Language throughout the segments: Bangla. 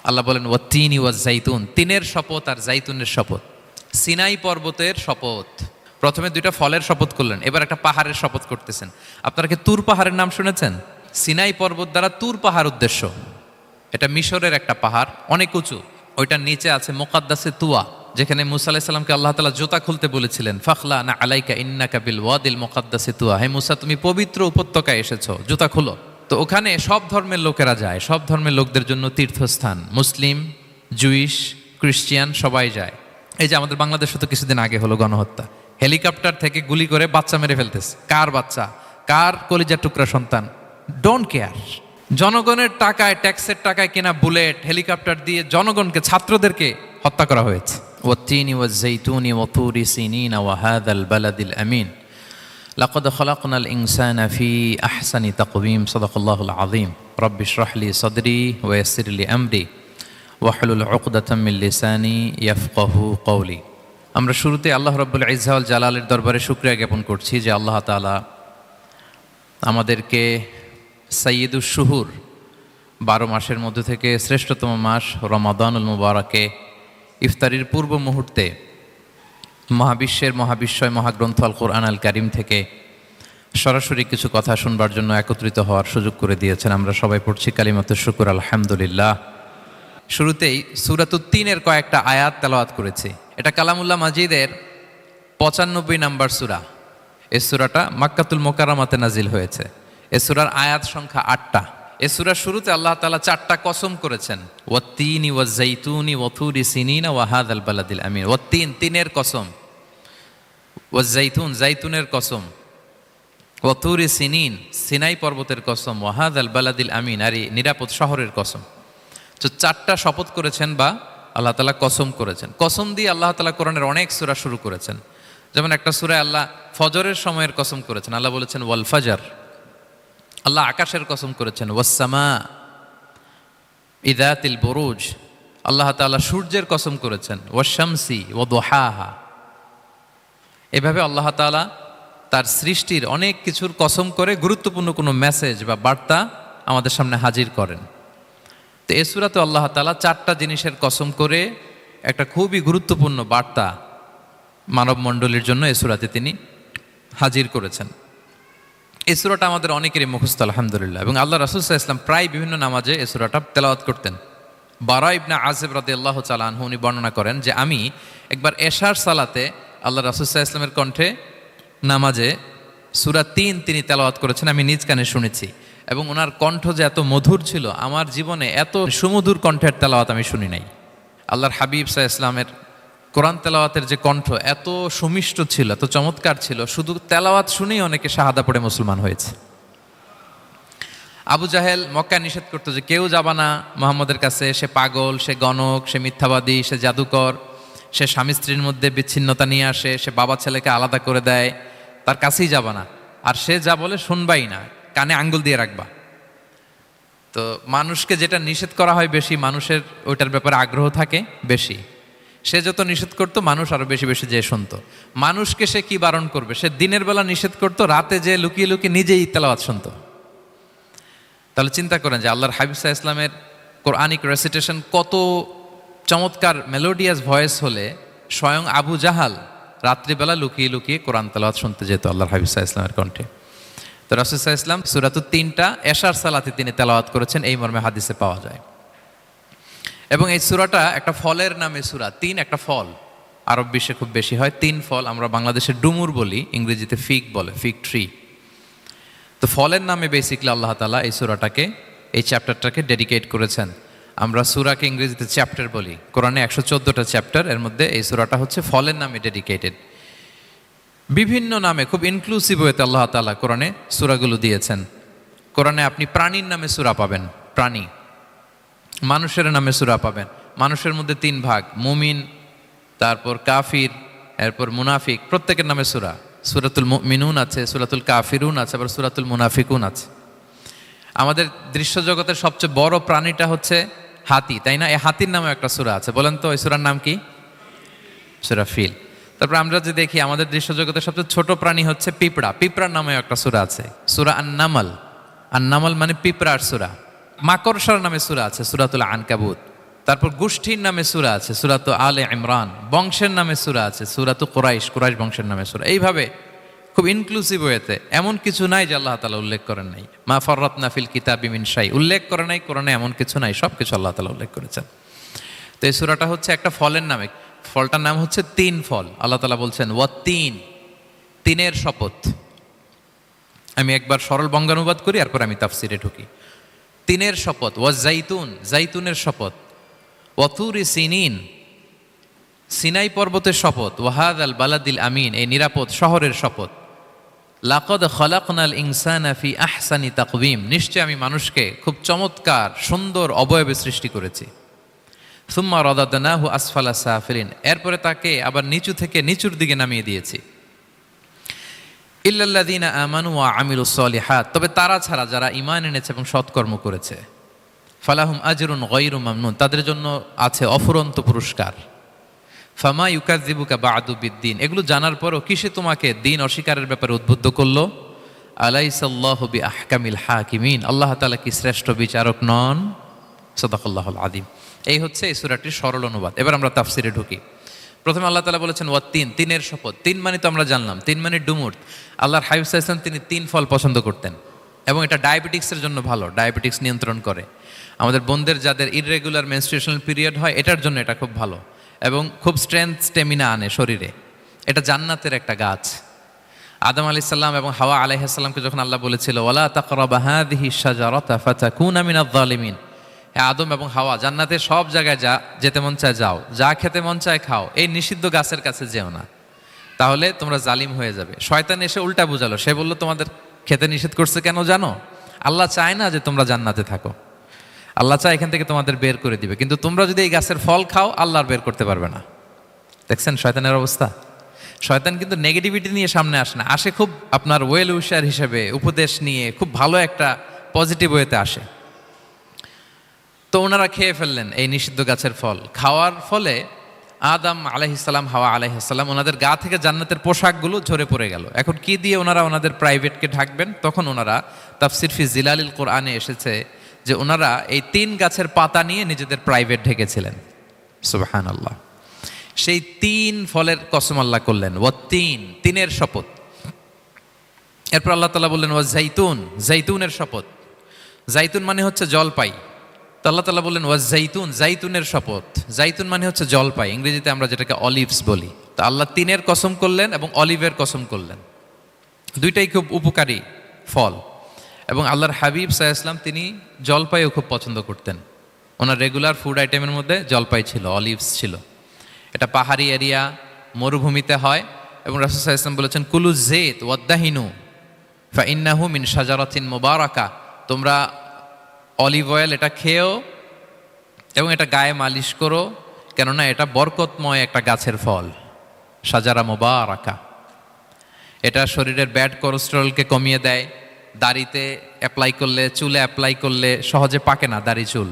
আল্লাহ বলেন ওয়াত্তিনি ওয়াজ-জাইতুন, তিনের শপথ আর জাইতুনের শপথ। সিনাই পর্বতের শপথ। প্রথমে দুইটা ফলের শপথ করলেন, এবার একটা পাহাড়ের শপথ করতেছেন। আপনারা কি তুর পাহাড়ের নাম শুনেছেন? সিনাই পর্বত দ্বারা তুর পাহাড় উদ্দেশ্য। এটা মিশরের একটা পাহাড়, অনেক উঁচু। ওইটার নিচে আছে মুকাদ্দাসে তুয়া, যেখানে মুসা আলাইহিস সালামকে আল্লাহ তাআলা জুতা খুলতে বলেছিলেন, ফাখলা না আলাইকা ইন্নাকা বিল ওয়াদিল মুকাদ্দাসে তুয়া, হে মুসা তুমি পবিত্র উপত্যকায় এসেছো, জুতা খুলো। তো ওখানে সব ধর্মের লোকেরা যায়, সব ধর্মের লোকদের জন্য তীর্থস্থান। মুসলিম, জুইশ, খ্রিস্টিয়ান সবাই যায়। এই যে আমাদের বাংলাদেশে তো কিছুদিন আগে হলো গণহত্যা, হেলিকপ্টার থেকে গুলি করে বাচ্চা মেরে ফেলতেছে। কার বাচ্চা, কার কলিজার টুকরা সন্তান, ডোন্ট কেয়ার। জনগণের টাকায়, ট্যাক্সের টাকায় কেনা বুলেট, হেলিকপ্টার দিয়ে জনগণকে, ছাত্রদেরকে হত্যা করা হয়েছে। ওয়াত্তিনি ওয়াজ-জাইতুনি ওয়া তুরি সিনিনা ওয়া হাযাল বালাদিল আমিন লাকাদ খালাকনাল ইনসানা ফি আহসানি তাকওয়িম সাদাকাল্লাহুল আযীম রব্বি ইশরাহ লি সাদরি ওয়া ইয়াসসির লি আমরি ওয়াহলুল উকদাতাম মিন লিসানি ইয়াফকাহু কওলি। আমরা শুরুতে আল্লাহ রাব্বুল ইজ্জা ওয়াল জালালের দরবারে শুকরিয়া জ্ঞাপন করছি যে আল্লাহ তাআলা আমাদেরকে সাইয়্যিদুশ শুহুর 12 মাসের মধ্যে থেকে শ্রেষ্ঠতম মাস রমাদানুল মুবারাকে ইফতারির পূর্ব মুহূর্তে মহাবিশ্বের মহাবিশ্বয় মহাগ্রন্থ আল কোরআন আল কারীম থেকে সরাসরি কিছু কথা শুনবার জন্য একত্রিত হওয়ার সুযোগ করে দিয়েছেন। আমরা সবাই পড়ছি কালিমাতুশ শুকর আলহামদুলিল্লাহ। শুরুতেই সূরাতুত তিনের কয়েকটা আয়াত তেলাওয়াত করেছি। এটা কালামুল্লাহ মাজিদের 95 নম্বর সূরা। এই সূরাটা মক্কাতুল মুকাররমাতে নাজিল হয়েছে। এই সূরার আয়াত সংখ্যা 8টা। এই সূরার শুরুতে আল্লাহ তাআলা 4টা কসম করেছেন, ওয়াত্তিনি ওয়াজ-জাইতুনি ওয়া তুরি সিনিনা ওয়া হাযাল বালাদিল আমিন। ওয়াত্তিন, তিনের কসম, ওয়াজ-জাইতুন, জাইতুনের কসম, ওয়া তুরি সিনিন, সিনাই পর্বতের কসম, ওয়া হাযাল বালাদিল আমিন, আর এই নিরাপদ শহরের কসম। তো 4টা শপথ করেছেন বা আল্লাহ তাআলা কসম করেছেন। কসম দিয়ে আল্লাহ তাআলা কোরআনের অনেক সূরা শুরু করেছেন। যেমন একটা সূরায় আল্লাহ ফজরের সময়ের কসম করেছেন, আল্লাহ বলেছেন ওয়াল ফাজর। আল্লাহ আকাশের কসম করেছেন ওয়াস-সামা ইযাতিল বুরুজ। আল্লাহ তাআলা সূর্যের কসম করেছেন ওয়াশ-শামসি ওয়া দুহাহা। এভাবে আল্লাহ তাআলা তার সৃষ্টির অনেক কিছুর কসম করে গুরুত্বপূর্ণ কোনো মেসেজ বা বার্তা আমাদের সামনে হাজির করেন। তো এই সূরাতে আল্লাহ তাআলা 4টা জিনিসের কসম করে একটা খুবই গুরুত্বপূর্ণ বার্তা মানব মণ্ডলীর জন্য এই সূরাতে তিনি হাজির করেছেন। এই সূরাটা আমাদের অনেকেরই মুখস্থ আলহামদুলিল্লাহ, এবং আল্লাহ রাসূল সাল্লাল্লাহু আলাইহি ওয়াসাল্লাম প্রায় বিভিন্ন নামাজে এই সূরাটা তেলাওয়াত করতেন। বারা ইবনে আযিব রাদিয়াল্লাহু তাআলা আনহু উনি বর্ণনা করেন যে আমি একবার এশার সালাতে আল্লাহ রাসূল সাল্লাল্লাহু আলাইহি ওয়াসাল্লামের কণ্ঠে নামাজে সূরা 3 তিনি তেলাওয়াত করেছেন, আমি নিজ কানে শুনেছি। এবং ওনার কণ্ঠ যে এত মধুর ছিল, আমার জীবনে এত সুমধুর কণ্ঠের তেলাওয়াত আমি শুনি নাই। আল্লাহর হাবিব সাল্লাল্লাহু আলাইহি ওয়াসাল্লামের কোরআন তেলাওয়াতের যে কণ্ঠ এত সুমিষ্ট ছিল, এত চমৎকার ছিল, শুধু তেলাওয়াত শুনেই অনেকে শাহাদা পড়ে মুসলমান হয়েছে। আবু জাহেল মক্কায় নিষেধ করতো যে কেউ যাবা না মুহাম্মদের কাছে, সে পাগল, সে গণক, সে মিথ্যাবাদী, সে জাদুকর, সে স্বামী স্ত্রীর মধ্যে বিচ্ছিন্নতা নিয়ে আসে, সে বাবা ছেলেকে আলাদা করে দেয়, তার কাছেই যাবা না। আর সে যা বলে শুনবাই না, কানে আঙ্গুল দিয়ে রাখবা। তো মানুষকে যেটা নিষেধ করা হয় বেশি, মানুষের ওইটার ব্যাপারে আগ্রহ থাকে বেশি। সে যত নিষেধ করতো মানুষ আরো বেশি বেশি যে শুনতো। মানুষকে সে কি বারণ করবে, সে দিনের বেলা নিষেধ করতো, রাতে যে লুকিয়ে লুকিয়ে নিজেই তেলাওয়াত শুনতো। তাহলে চিন্তা করেন যে আল্লাহর হাবিব সাল্লাল্লাহু আলাইহি ওয়াসাল্লামের কোরআনিক রেসিটেশন কত চমৎকার মেলোডিয়াস ভয়েস হলে স্বয়ং আবু জাহাল রাত্রিবেলা লুকিয়ে লুকিয়ে কোরআন তেলাওয়াত শুনতে যেত আল্লাহর হাবিব সাল্লাল্লাহু আলাইহি ওয়াসাল্লামের কণ্ঠে। তো রাসূল সাল্লাল্লাহু আলাইহি ওয়াসাল্লাম সূরাতুত 3টা এশার সালাতে তিনি তেলাওয়াত করেছেন, এই মর্মে হাদিসে পাওয়া যায়। এবং এই সূরাটা একটা ফলের নামে সূরা। 3 একটা ফল, আরব বিশ্বে খুব বেশি হয় 3 ফল। আমরা বাংলাদেশে ডুমুর বলি, ইংরেজিতে ফিগ বলে, ফিগ ট্রি। তো ফলের নামে বেসিক্যালি আল্লাহ তাআলা এই সূরাটাকে, এই চ্যাপ্টারটাকে ডেডিকেট করেছেন। আমরা সূরাকে ইংরেজিতে চ্যাপ্টার বলি। কোরআনে 114টা চ্যাপ্টার, এর মধ্যে এই সূরাটা হচ্ছে ফলের নামে ডেডিকেটেড। বিভিন্ন নামে খুব ইনক্লুসিভ ওয়েতে আল্লাহ তাআলা কোরআনে সূরাগুলো দিয়েছেন। কোরআনে আপনি প্রাণীর নামে সূরা পাবেন, প্রাণী। মানুষের নামে সূরা পাবেন। মানুষের মধ্যে 3 ভাগ, মুমিন, তারপর কাফির, এরপর মুনাফিক, প্রত্যেকের নামে সূরা। সূরাতুল মুমিনুন আছে, সূরাতুল কাফিরুন আছে, আবার সূরাতুল মুনাফিকুন আছে। আমাদের দৃশ্য জগতের সবচেয়ে বড় প্রাণীটা হচ্ছে হাতি, তাই না? এই হাতির নামে একটা সূরা আছে, বলেন তো এই সূরার নাম কি? সূরা ফিল। তারপর আমরা যে দেখি আমাদের দৃশ্য জগতের সবচেয়ে ছোট প্রাণী হচ্ছে পিঁপড়া, পিঁপড়ার নামে একটা সূরা আছে, সূরা আন-নামল। আন-নামল মানে পিঁপড়ার সূরা। মাকড়সার নামে সূরা আছে, সূরাতুল আনকাবুত। তারপর গোষ্ঠীর নামে সূরা আছে, সূরাত আলে ইমরান। বংশের নামে সূরা আছে, সূরাত কুরাইশ, কুরাইশ বংশের নামে সূরা। এইভাবে খুব ইনক্লুসিভ ওয়েতে, এমন কিছু নাই যে আল্লাহ তাআলা উল্লেখ করেন নাই। মা ফাররাতনা ফিল কিতাবি মিন শাই, উল্লেখ করে নাই কোরআনে এমন কিছু নাই, সব কিছু আল্লাহ তাআলা উল্লেখ করেছেন। তো এই সূরাটা হচ্ছে একটা ফলের নামে, ফলটার নাম হচ্ছে তিন ফল। আল্লাহ তাআলা বলছেন ওয়াত্তিন, তিনের শপথ। আমি একবার সরল বঙ্গানুবাদ করি, এরপর আমি তাফসিরে ঢুকি। তিনের শপথ, ওয়াজাইতুন, জাইতুনের শপথ, ওয়াতুরি সিনিন, সিনাই পর্বতের শপথ, ওয়াহাদ আল বালাদিল আমিন, এই নিরাপদ শহরের শপথ। লাকদ খলাকনাল ইনসানা ফি আহসানি তাকওয়িম, নিশ্চয় আমি মানুষকে খুব চমৎকার সুন্দর অবয়বে সৃষ্টি করেছি। সুম্মা রাদাদনাহু আসফালা সাফিলিন, এরপরে তাকে আবার নিচু থেকে নিচুর দিকে নামিয়ে দিয়েছি। ইল্লাল্লাযীনা আমানু ওয়া আমিলুস সলিহাত, তবে তারা ছাড়া যারা ঈমান এনেছে এবং সৎকর্ম করেছে। ফালাহুম আজরুন গায়রু মামনুন, তাদের জন্য আছে অফুরন্ত পুরস্কার। ফামা ইউকাযযিবুকা বা'দু বিদ্দিন, এগুলো জানার পরও কিসে তোমাকে দিন অস্বীকারের ব্যাপারে উদ্বুদ্ধ করলো? আলাইসাল্লাহু বিআহকামিল হাকিমিন, আল্লাহ তাআলা কি শ্রেষ্ঠ বিচারক নন? সাদাকাল্লাহুল আযীম। এই হচ্ছে এই সূরাটির সরল অনুবাদ। এবার আমরা তাফসিরে ঢুকি। প্রথমে আল্লাহ তাআলা বলেছেন ওয়াত্তিন, তিনের শপথ। তিন মানে তো আমরা জানলাম, তিন মানে ডুমুর। আল্লাহর হাবিব সাল্লাল্লাহু আলাইহি ওয়াসাল্লাম তিনি তিন ফল পছন্দ করতেন, এবং এটা ডায়াবেটিক্সের জন্য ভালো, ডায়াবেটিক্স নিয়ন্ত্রণ করে। আমাদের বোনদের যাদের ইররেগুলার মেনস্ট্রুয়েশনাল পিরিয়ড হয়, এটার জন্য এটা খুব ভালো, এবং খুব স্ট্রেংথ স্টেমিনা আনে শরীরে। এটা জান্নাতের একটা গাছ। আদম আলাইহিস সালাম এবং হাওয়া আলাইহিস সালামকে যখন আল্লাহ বলেছিল ওয়ালা তাকরাবা হাযিহি শাজারাতা ফাতাকুনা মিনাজ জালিমিন, হ্যাঁ আদম এবং হাওয়া, জান্নাতের সব জায়গায় যেতে মন চায় যাও, যা খেতে মন চায় খাও, এই নিষিদ্ধ গাছের কাছে যেও না, তাহলে তোমরা জালিম হয়ে যাবে। শয়তান এসে উল্টা বুঝালো, সে বলল তোমাদের খেতে নিষেধ করছে কেন জানো? আল্লাহ চায় না যে তোমরা জান্নাতে থাকো, আল্লাহ চায় এখান থেকে তোমাদের বের করে দিবে, কিন্তু তোমরা যদি এই গাছের ফল খাও আল্লাহ আর বের করতে পারবে না। দেখছেন শয়তানের অবস্থা? শয়তান কিন্তু নেগেটিভিটি নিয়ে সামনে আসে না, আসে খুব আপনার ওয়েল উইশার হিসেবে, উপদেশ নিয়ে, খুব ভালো একটা পজিটিভ ওয়েতে আসে। তো ওনারা খেয়ে ফেললেন এই নিষিদ্ধ গাছের ফল। খাওয়ার ফলে আদম আলাইহিস সালাম, হাওয়া আলাইহিস সালাম, ওনাদের গা থেকে জান্নাতের পোশাকগুলো ঝরে পড়ে গেল। এখন কি দিয়ে ওনারা ওনাদের প্রাইভেটকে ঢাকবেন? তখন ওনারা, তাফসির ফি জিলালিল কোরআনে এসেছে যে ওনারা এই তিন গাছের পাতা নিয়ে নিজেদের প্রাইভেট ঢেকেছিলেন। সুবহানাল্লাহ। সেই তিন ফলের কসম আল্লাহ করলেন, ওয়াত্তিন, তিনের শপথ। এরপর আল্লাহ তাআলা বললেন ওয়াজাইতুন, জাইতুনের শপথ। জাইতুন মানে হচ্ছে জলপাই। তো আল্লাহ তাআলা বললেন ওয়াজাইতুন, জাইতুনের শপথ। জাইতুন মানে হচ্ছে জলপাই, ইংরেজিতে আমরা যেটাকে অলিভস বলি। তো আল্লাহ তিনের কসম করলেন এবং অলিভের কসম করলেন। দুইটাই খুব উপকারী ফল, এবং আল্লাহর হাবিব সাল্লাল্লাহু আলাইহি ওয়াসাল্লাম তিনি জলপাইও খুব পছন্দ করতেন। ওনার রেগুলার ফুড আইটেমের মধ্যে জলপাই ছিল, অলিভস ছিল। এটা পাহাড়ি এরিয়া, মরুভূমিতে হয়, এবং রাসূল সাল্লাল্লাহু আলাইহি ওয়াসাল্লাম বলেছেন কুলু যাইত ওয়াদ্দাহিনু ফাইন্নাহু মিন শাজারাতিন মুবারাকা, তোমরা অলিভ অয়েল এটা খেও এবং এটা গায়ে মালিশ করো, কেননা এটা বরকতময় একটা গাছের ফল, শাজারা মুবারাকা। এটা শরীরের ব্যাড কোলেস্টেরলকে কমিয়ে দেয়। দাড়িতে অ্যাপ্লাই করলে, চুলে অ্যাপ্লাই করলে সহজে পাকে না দাড়ি চুল,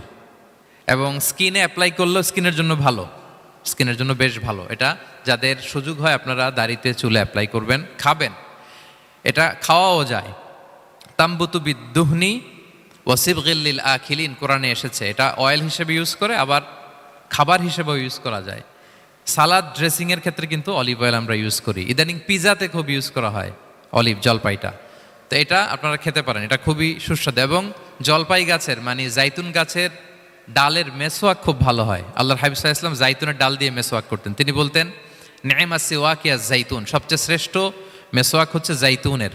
এবং স্কিনে অ্যাপ্লাই করলেও স্কিনের জন্য ভালো, স্কিনের জন্য বেশ ভালো। এটা যাদের সুযোগ হয় আপনারা দাড়িতে চুলে অ্যাপ্লাই করবেন, খাবেন। এটা খাওয়াও যায়। তাম্বুতু বিদ্দুহনি ওয়াসিবগিল লিল আখিলিন, কোরআনে এসেছে। এটা অয়েল হিসেবে ইউজ করে, আবার খাবার হিসেবেও ইউজ করা যায়। সালাদ ড্রেসিংয়ের ক্ষেত্রে কিন্তু অলিভ অয়েল আমরা ইউজ করি। ইদানিং পিজাতে খুব ইউজ করা হয় অলিভ, জলপাইটা। তো এটা আপনারা খেতে পারেন, এটা খুবই সুস্বাদু। এবং জলপাই গাছের মানে জাইতুন গাছের ডালের মেসওয়াক খুব ভালো হয়। আল্লাহর হাবিব সাল্লাল্লাহু আলাইহি ওয়াসাল্লাম জাইতুনের ডাল দিয়ে মেসওয়াক করতেন। তিনি বলতেন নি'মা সিওয়াকিয়া জাইতুন, সবচেয়ে শ্রেষ্ঠ মেসওয়াক হচ্ছে জাইতুনের।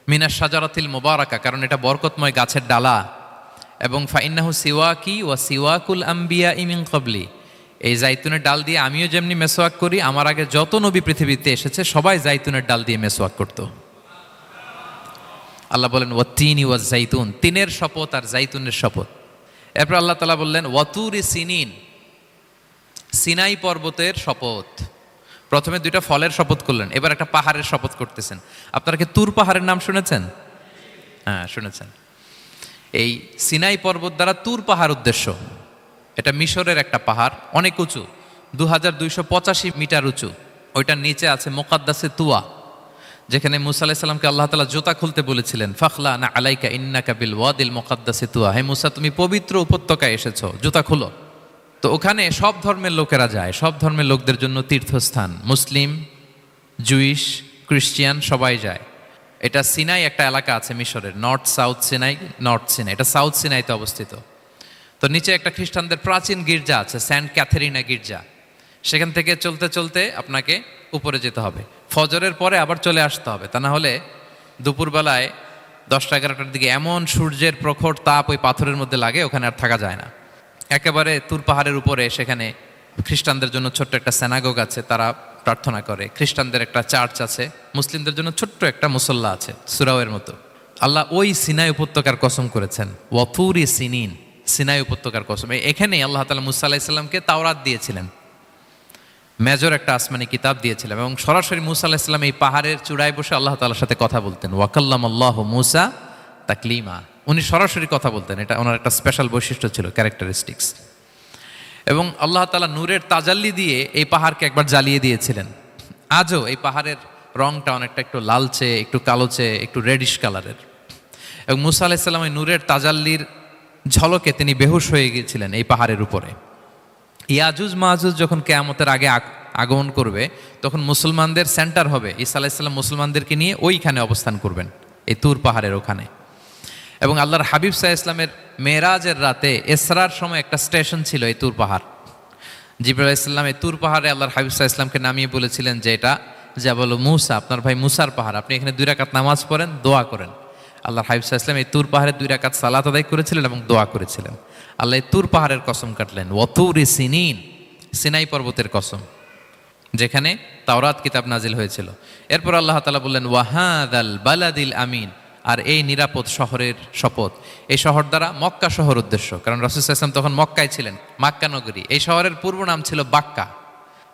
মিনাশ শাজারাতিল মুবারাকা, কারণ এটা বরকতময় গাছের ডালা। এবং ফাইন্নাহু সিওয়াকি ওয়া সিওয়াকুল আম্বিয়া মিন ক্বাবলি, এই জাইতুনের ডাল দিয়ে আমিও যেমনি মেসওয়াক করি, আমার আগে যত নবী পৃথিবীতে এসেছে সবাই জাইতুনের ডাল দিয়ে মেসওয়াক করত। আল্লাহ বলেন ওয়াত্তিনি ওয়াজ জাইতুন, তিনের শপথ আর জাইতুনের শপথ। এরপর আল্লাহ তাআলা বললেন ওয়াতুরি সিনিন, সিনাই পর্বতের শপথ। প্রথমে দুইটা ফলের শপথ করলেন, এবার একটা পাহাড়ের শপথ করতেছেন। আপনারা কি তুর পাহাড়ের নাম শুনেছেন? হ্যাঁ শুনেছেন। এই সিনাই পর্বত দ্বারা তুর পাহাড় উদ্দেশ্য। এটা মিশরের একটা পাহাড়, অনেক উঁচু, 2285 মিটার উঁচু। ওইটার নিচে আছে মুকাদ্দাসে তুয়া, যেখানে মুসা আলাইহিস সালামকে আল্লাহ তাআলা জুতা খুলতে বলেছিলেন, ফাখলা না আলাইকা ইন্নাকা বিল ওয়াদিল মুকাদ্দাসে তুয়া, হে মুসা তুমি পবিত্র উপত্যকায় এসেছো, জুতা খুলো। তো ওখানে সব ধর্মের লোকেরা যায়, সব ধর্মের লোকদের জন্য তীর্থস্থান, মুসলিম, জুইশ, খ্রিস্টিয়ান সবাই যায়। এটা সিনাই একটা এলাকা আছে মিশরের, north south Sinai, north Sinai, এটা সাউথ সিনাইতে অবস্থিত। তো নিচে একটা খ্রিস্টানদের প্রাচীন গির্জা আছে, সেন্ট ক্যাথেরিনা গির্জা। সেখান থেকে চলতে চলতে আপনাকে উপরে যেতে হবে, ফজরের পরে আবার চলে আসতে হবে, তা না হলে দুপুরবেলায় 10টা-11টার দিকে এমন সূর্যের প্রখর তাপ ওই পাথরের মধ্যে লাগে, ওখানে আর থাকা যায় না। একেবারে তুর পাহাড়ের উপরে সেখানে খ্রিস্টানদের জন্য ছোট্ট একটা সেনাগোগ আছে, তারা প্রার্থনা করে। খ্রিস্টানদের একটা চার্চ আছে, মুসলিমদের জন্য ছোট্ট একটা মুসল্লা আছে সুরাওয়ের মতো। আল্লাহ ওই সিনাই উপত্যকার কসম করেছেন, ওয়াতুরি সিনিন, সিনাই উপত্যকার কসম। এখানেই আল্লাহ তাআলা মুসা আলাইহিস সালামকে তাওরাত দিয়েছিলেন, মেজর একটা আসমানি কিতাব দিয়েছিলেন, এবং সরাসরি মুসা আলাইহিস সালাম এই পাহাড়ের চূড়ায় বসে আল্লাহ তাআলার সাথে কথা বলতেন। ওয়াকাল্লামাল্লাহু মুসা তাকলিমা, উনি সরাসরি কথা বলতেন, এটা ওনার একটা স্পেশাল বৈশিষ্ট্য ছিল, ক্যারেক্টারিস্টিক্স। এবং আল্লাহ তাআলা নূরের তাজাল্লি দিয়ে এই পাহাড়কে একবার জ্বালিয়ে দিয়েছিলেন। আজও এই পাহাড়ের রংটা অনেকটা একটু লালচে, একটু কালোচে, একটু রেডিশ কালারের। এবং মুসা আলাইহিস সালাম এই নূরের তাজাল্লির ঝলকে তিনি বেহুশ হয়ে গিয়েছিলেন এই পাহাড়ের উপরে। ইয়াজুজ মাহাজুজ যখন কিয়ামতের আগে আগমন করবে, তখন মুসলমানদের সেন্টার হবে, ঈসা আলাইহিস সালাম মুসলমানদেরকে নিয়ে ওইখানে অবস্থান করবেন, এই তুর পাহাড়ের ওখানে। এবং আল্লাহর হাবিব সাল্লাল্লাহু আলাইহি ওয়াসাল্লামের মেরাজের রাতে ইসরার সময় একটা স্টেশন ছিল এই তুর পাহাড়। জিবরাইল আলাইহিস সালাম এই তুর পাহাড়ে আল্লাহর হাবিব সাল্লাল্লাহু আলাইহি ওয়াসাল্লামকে নামিয়ে বলেছিলেন যে এটা জাবাল মুসা, আপনার ভাই মুসার পাহাড়, আপনি এখানে 2 রাকাত নামাজ পড়েন, দোয়া করেন। আল্লাহর হাবিব সাল্লাল্লাহু আলাইহি ওয়াসাল্লাম এই তুর পাহাড়ে 2 রাকাত সালাত আদায় করেছিলেন এবং দোয়া করেছিলেন। আল্লাহ এই তুর পাহাড়ের কসম কাটলেন, ওয়াতুরি সিনিন, সিনাই পর্বতের কসম, যেখানে তাওরাত কিতাব নাজিল হয়েছিল। এরপর আল্লাহ তাআলা বললেন, ওয়াহাদাল বালাদিল আমিন, আর এই নিরাপদ শহরের শপথ। এই শহর দ্বারা মক্কা শহর উদ্দেশ্য, কারণ রাসূল সাল্লাল্লাহু আলাইহি ওয়াসাল্লাম তখন মক্কায় ছিলেন, মক্কা নগরী। এই শহরের পূর্ব নাম ছিল বাক্কা।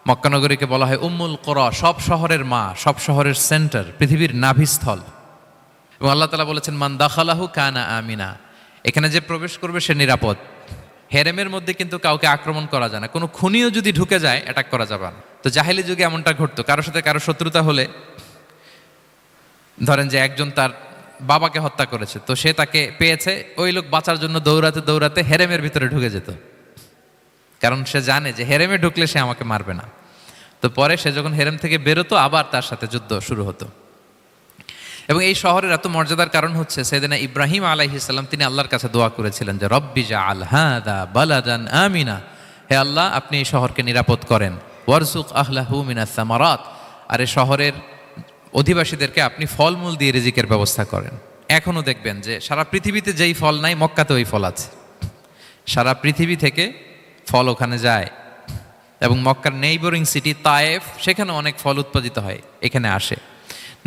মক্কা নগরীকে বলা হয় উম্মুল কুরা, সব শহরের মা, সব শহরের সেন্টার, পৃথিবীর নাভিস্থল। এবং আল্লাহ তাআলা বলেছেন, মান দাখালাহু কানা আমিনা, এখানে যে প্রবেশ করবে সে নিরাপদ। হেরেমের মধ্যে কিন্তু কাউকে আক্রমণ করা যায় না, কোনো খুনিও যদি ঢুকে যায় অ্যাটাক করা যাবে না। তো জাহেলি যুগে এমনটা ঘটতো, কারোর সাথে কারো শত্রুতা হলে, ধরেন যে একজন তার বাবাকে হত্যা করেছে, তো সে তাকে পেয়েছে, ওই লোক বাঁচার জন্য দৌড়াতে দৌড়াতে হেরেমের ভিতরে ঢুকে যেত, কারণ সে জানে যে হেরেমে ঢুকলে সে আমাকে মারবে না। তো পরে সে যখন হেরেম থেকে বেরোতো, আবার তার সাথে যুদ্ধ শুরু হতো। এবং এই শহরের এত মর্যাদার কারণ হচ্ছে, সাইয়েদনা ইব্রাহিম আলাইহিস সালাম তিনি আল্লাহর কাছে দোয়া করেছিলেন যে রব্বি জাআল হাযা বালাদান আমিনা, হে আল্লাহ আপনি এই শহরকে নিরাপদ করেন, ওয়ারযুক আহলাহু মিনাস সামারাত, আর এই শহরের অধিবাসীদেরকে আপনি ফলমূল দিয়ে রিজিকের ব্যবস্থা করেন। এখনো দেখবেন যে সারা পৃথিবীতে যেই ফল নাই, মক্কাতে ওই ফল আছে। সারা পৃথিবী থেকে ফল ওখানে যায়, এবং মক্কার নেইবরিং সিটি তায়েফ, সেখানে অনেক ফল উৎপাদিত হয়, এখানে আসে।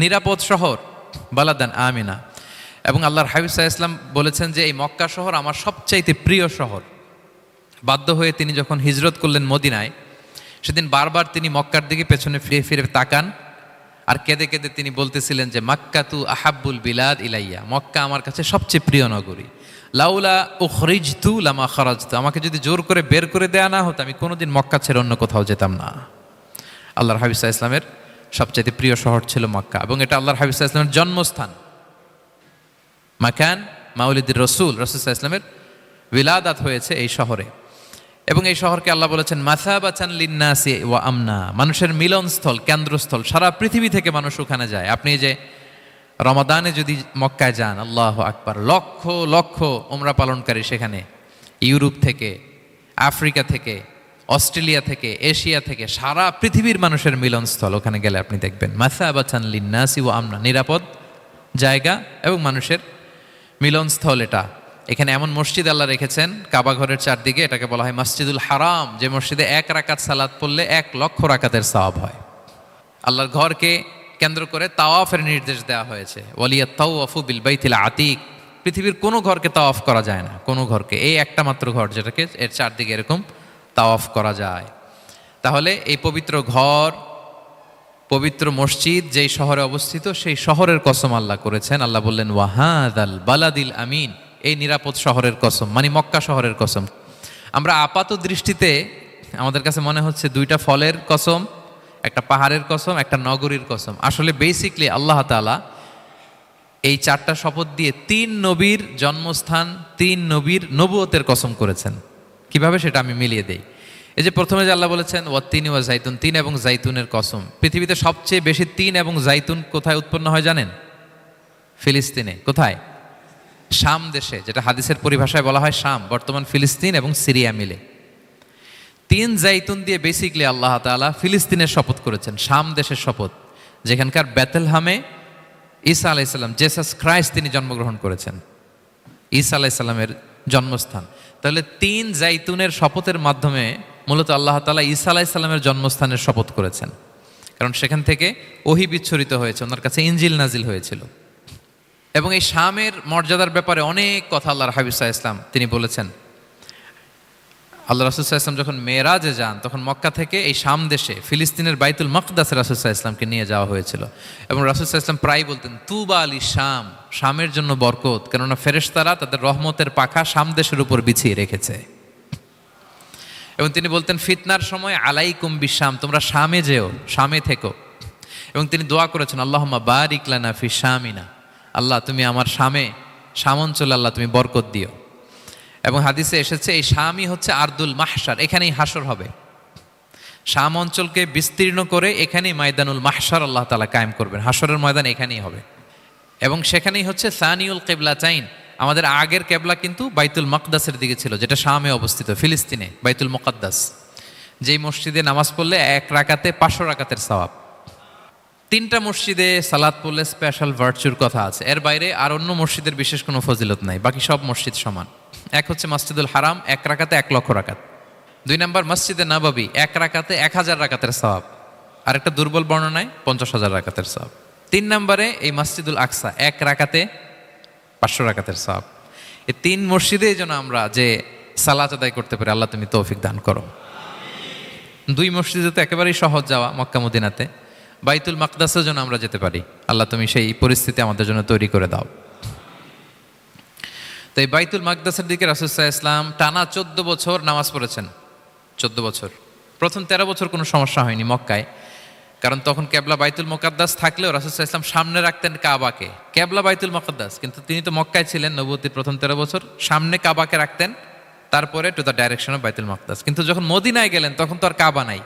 নিরাপদ শহর, বালাদান আমিনা। এবং আল্লাহর হাবিব সাল্লাল্লাহু আলাইহি ওয়াসাল্লাম বলেছেন যে এই মক্কা শহর আমার সবচাইতে প্রিয় শহর। বাধ্য হয়ে তিনি যখন হিজরত করলেন মদিনায়, সেদিন বারবার তিনি মক্কার দিকে পেছনে ফিরে ফিরে তাকান, আর কেঁদে কেঁদে তিনি বলতেছিলেন যে মাক্কাতু আহাব্বুল বিলাদ ইলাইয়া, মক্কা আমার কাছে সবচেয়ে প্রিয় নগরী। লাউলা উখরিজতু লামা খারাজতু, আমাকে যদি জোর করে বের করে দেয়া না হতো, আমি কোনোদিন মক্কা ছেড়ে অন্য কোথাও যেতাম না। আল্লাহর হাবিব সাল্লাল্লাহু আলাইহি ওয়াসাল্লামের সবচাইতে প্রিয় শহর ছিল মক্কা, এবং এটা আল্লাহর হাবিব সাল্লাল্লাহু আলাইহি ওয়াসাল্লামের জন্মস্থান, মাকান মাউলিদির রাসূল, রাসূল সাল্লাল্লাহু আলাইহি ওয়াসাল্লামের বিলাদাত হয়েছে এই শহরে। এবং এই শহরকে আল্লাহ বলেছেন মাসাবাতান লিন্নাসি ওয়া আমনা, মানুষের মিলনস্থল, কেন্দ্রস্থল, সারা পৃথিবী থেকে মানুষ ওখানে যায়। আপনি যে রমাদানে যদি মক্কায় যান, আল্লাহু আকবার, লক্ষ লক্ষ উমরা পালনকারী সেখানে, ইউরোপ থেকে, আফ্রিকা থেকে, অস্ট্রেলিয়া থেকে, এশিয়া থেকে, সারা পৃথিবীর মানুষের মিলনস্থল। ওখানে গেলে আপনি দেখবেন মাসাবাতান লিন্নাসি ওয়া আমনা, নিরাপদ জায়গা এবং মানুষের মিলনস্থল। এটা এখানে এমন মসজিদ আল্লাহ রেখেছেন কাবা ঘরের চারদিকে, এটাকে বলা হয় মসজিদুল হারাম, যে মসজিদে 1 রাকাত সালাত পড়লে 1 লক্ষ রাকাতের সওয়াব হয়। আল্লাহর ঘরকে কেন্দ্র করে তাওয়াফের নির্দেশ দেওয়া হয়েছে, ওয়ালিয়াত তাওয়াফু বিল বাইতিল আতিক, পৃথিবীর কোনো ঘরকে তাওয়াফ করা যায় না, কোনো ঘরকে, এই একটা মাত্র ঘর যেটাকে এর চারদিকে এরকম তাওয়াফ করা যায়। তাহলে এই পবিত্র ঘর, পবিত্র মসজিদ যেই শহরে অবস্থিত, সেই শহরের কসম আল্লাহ করেছেন। আল্লাহ বললেন ওয়াহাদাল বালাদিল আমিন, এই নিরাপদ শহরের কসম, মানে মক্কা শহরের কসম। আমরা আপাত দৃষ্টিতে আমাদের কাছে মনে হচ্ছে 2টা ফলের কসম, একটা পাহাড়ের কসম, একটা নগরীর কসম। আসলে বেসিকলি আল্লাহ তাআলা এই 4টা শপথ দিয়ে 3 নবীর জন্মস্থান, 3 নবীর নবুয়তের কসম করেছেন। কিভাবে সেটা আমি মিলিয়ে দেই। এই যে প্রথমে যে আল্লাহ বলেছেন ওয়াত্তিনি ওয়া জাইতুন, তিন এবং জাইতুনের কসম। পৃথিবীতে সবচেয়ে বেশি তিন এবং জাইতুন কোথায় উৎপন্ন হয় জানেন? ফিলিস্তিনে। কোথায়? শাম দেশে, যেটা হাদিসের পরিভাষায় বলা হয় শাম, বর্তমান ফিলিস্তিন এবং সিরিয়া মিলে। তিন জাইতুন দিয়ে বেসিকলি আল্লাহ তাআলা ফিলিস্তিনের শপথ করেছেন, শাম দেশের শপথ, যেখানকার বেথলহামে ঈসা আলাইহিসসালাম, জেসাস ক্রাইস্ট, তিনি জন্মগ্রহণ করেছেন, ঈসা আলাইহিসসালামের জন্মস্থান। তাহলে তিন জাইতুনের শপথের মাধ্যমে মূলত আল্লাহ তাআলা ঈসা আলাইহিসসালামের জন্মস্থানের শপথ করেছেন, কারণ সেখান থেকে ওহী বিচ্ছুরিত হয়েছে, ওনার কাছে ইনজিল নাজিল হয়েছিল। এবং এই শামের মর্যাদার ব্যাপারে অনেক কথা আল্লাহর হাবিব সাল্লাল্লাহু আলাইহি ওয়াসাল্লাম তিনি বলেছেন। আল্লাহ রাসূল সাল্লাল্লাহু আলাইহি ওয়াসাল্লাম যখন মেরাজে যান, তখন মক্কা থেকে এই শাম দেশে ফিলিস্তিনের বাইতুল মাকদাসে রাসূল সাল্লাল্লাহু আলাইহি ওয়াসাল্লামকে নিয়ে যাওয়া হয়েছিল। এবং রাসূল সাল্লাল্লাহু আলাইহি ওয়াসাল্লাম প্রায় বলতেন তুবা আলি শাম, শামের জন্য বরকত, কেননা ফেরেশতারা তাদের রহমতের পাখা শাম দেশের উপর বিছিয়ে রেখেছে। এবং তিনি বলতেন ফিতনার সময় আলাইকুম বিশাম, তোমরা শামে যেও, শামে থেকো। এবং তিনি দোয়া করেছেন আল্লাহুম্মা বারিক লানা ফি শামিনা, আল্লাহ তুমি আমার শাম অঞ্চলে আল্লাহ তুমি বরকত দিও। এবং হাদিসে এসেছে এই শামই হচ্ছে আরদুল মাহশার, এখানেই হাসর হবে। শাম অঞ্চলকে বিস্তীর্ণ করে এখানেই ময়দানুল মাহশার আল্লাহ তাআলা কায়েম করবেন, হাসরের ময়দান এখানেই হবে। এবং সেখানেই হচ্ছে সানিউল কিবলাতাইন, আমাদের আগের কেবলা কিন্তু বাইতুল মাকদাসের দিকে ছিল, যেটা শামে অবস্থিত ফিলিস্তিনে, বাইতুল মুকাদ্দাস, যেই মসজিদে নামাজ পড়লে এক রাকাতে 500 রাকাতের সওয়াব। তিনটা মসজিদে সালাত পড়লে স্পেশাল ভার্চুর কথা আছে, এর বাইরে আর অন্য মসজিদের বিশেষ কোনো ফজিলত নাই, বাকি সব মসজিদ সমান। এক হচ্ছে মসজিদুল হারাম, এক রাকাতে 1,00,000 রাকাত। 2 নম্বর মসজিদে নববী, এক রাকাতে 1000 রাকাতের সওয়াব, আর একটা দুর্বল বর্ণনায় 50,000 রাকাতের সওয়াব। 3 নম্বরে এই মসজিদুল আকসা, এক রাকাতে 500 রাকাতের সওয়াব। এই 3 মসজিদে যেন আমরা যে সালাত আদায় করতে পারি, আল্লাহ তুমি তৌফিক দান করো। 2 মসজিদে তো একেবারেই সহজ যাওয়া, মক্কা মদিনাতে। বাইতুল মাকদাসেও যেন আমরা যেতে পারি, আল্লাহ তুমি সেই পরিস্থিতি আমাদের জন্য তৈরি করে দাও। তো এই বাইতুল মাকদাসের দিকে রাসূল সাল্লাল্লাহু আলাইহি ওয়াসাল্লাম টানা 14 বছর নামাজ পড়েছেন। 14 বছর। প্রথম 13 বছর কোনো সমস্যা হয়নি মক্কায়, কারণ তখন কেবলা বাইতুল মুকাদ্দাস থাকলেও রাসূল সাল্লাল্লাহু আলাইহি ওয়াসাল্লাম সামনে রাখতেন কাবাকে, কেবলা বাইতুল মুকাদ্দাস, কিন্তু তিনি তো মক্কায় ছিলেন নবুয়তির প্রথম 13 বছর, সামনে কাবাকে রাখতেন, তারপরে টু দ্য ডাইরেকশন অফ বাইতুল মুকাদ্দাস। কিন্তু যখন মদিনায় গেলেন তখন তো আর কাবা নাই,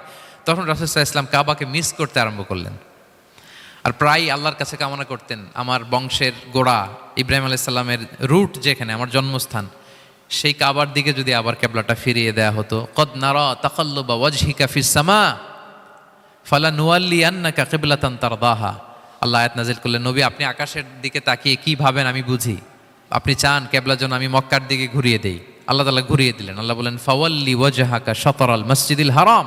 তখন রাসূল সাল্লাল্লাহু আলাইহি ওয়াসাল্লাম কাবাকে মিস করতে আরম্ভ করলেন। আর প্রায় আল্লাহর কাছে কামনা করতেন আমার বংশের গোড়া ইব্রাহিম আলাইহিস সালামের রুট, যেখানে আমার জন্মস্থান, সেই কাবার দিকে যদি আবার কেবলাটা ফিরিয়ে দেয়া হতো। কদ নারা তাকাল্লুবা ওয়াজহিকা ফিস সামা ফালানুওয়াল্লিয়ান্নাকা কিবলাতান তারদাহা। আল্লাহ আয়াত নাযিল করলেন, নবী আপনি আকাশের দিকে তাকিয়ে কি ভাবেন আমি বুঝি, আপনি চান কেবলা যেন আমি মক্কার দিকে ঘুরিয়ে দেই। আল্লাহ তাআলা ঘুরিয়ে দিলেন। আল্লাহ বলেন ফাওয়াল্লি ওয়াজহাকা শাতরাল মসজিদিল হারাম,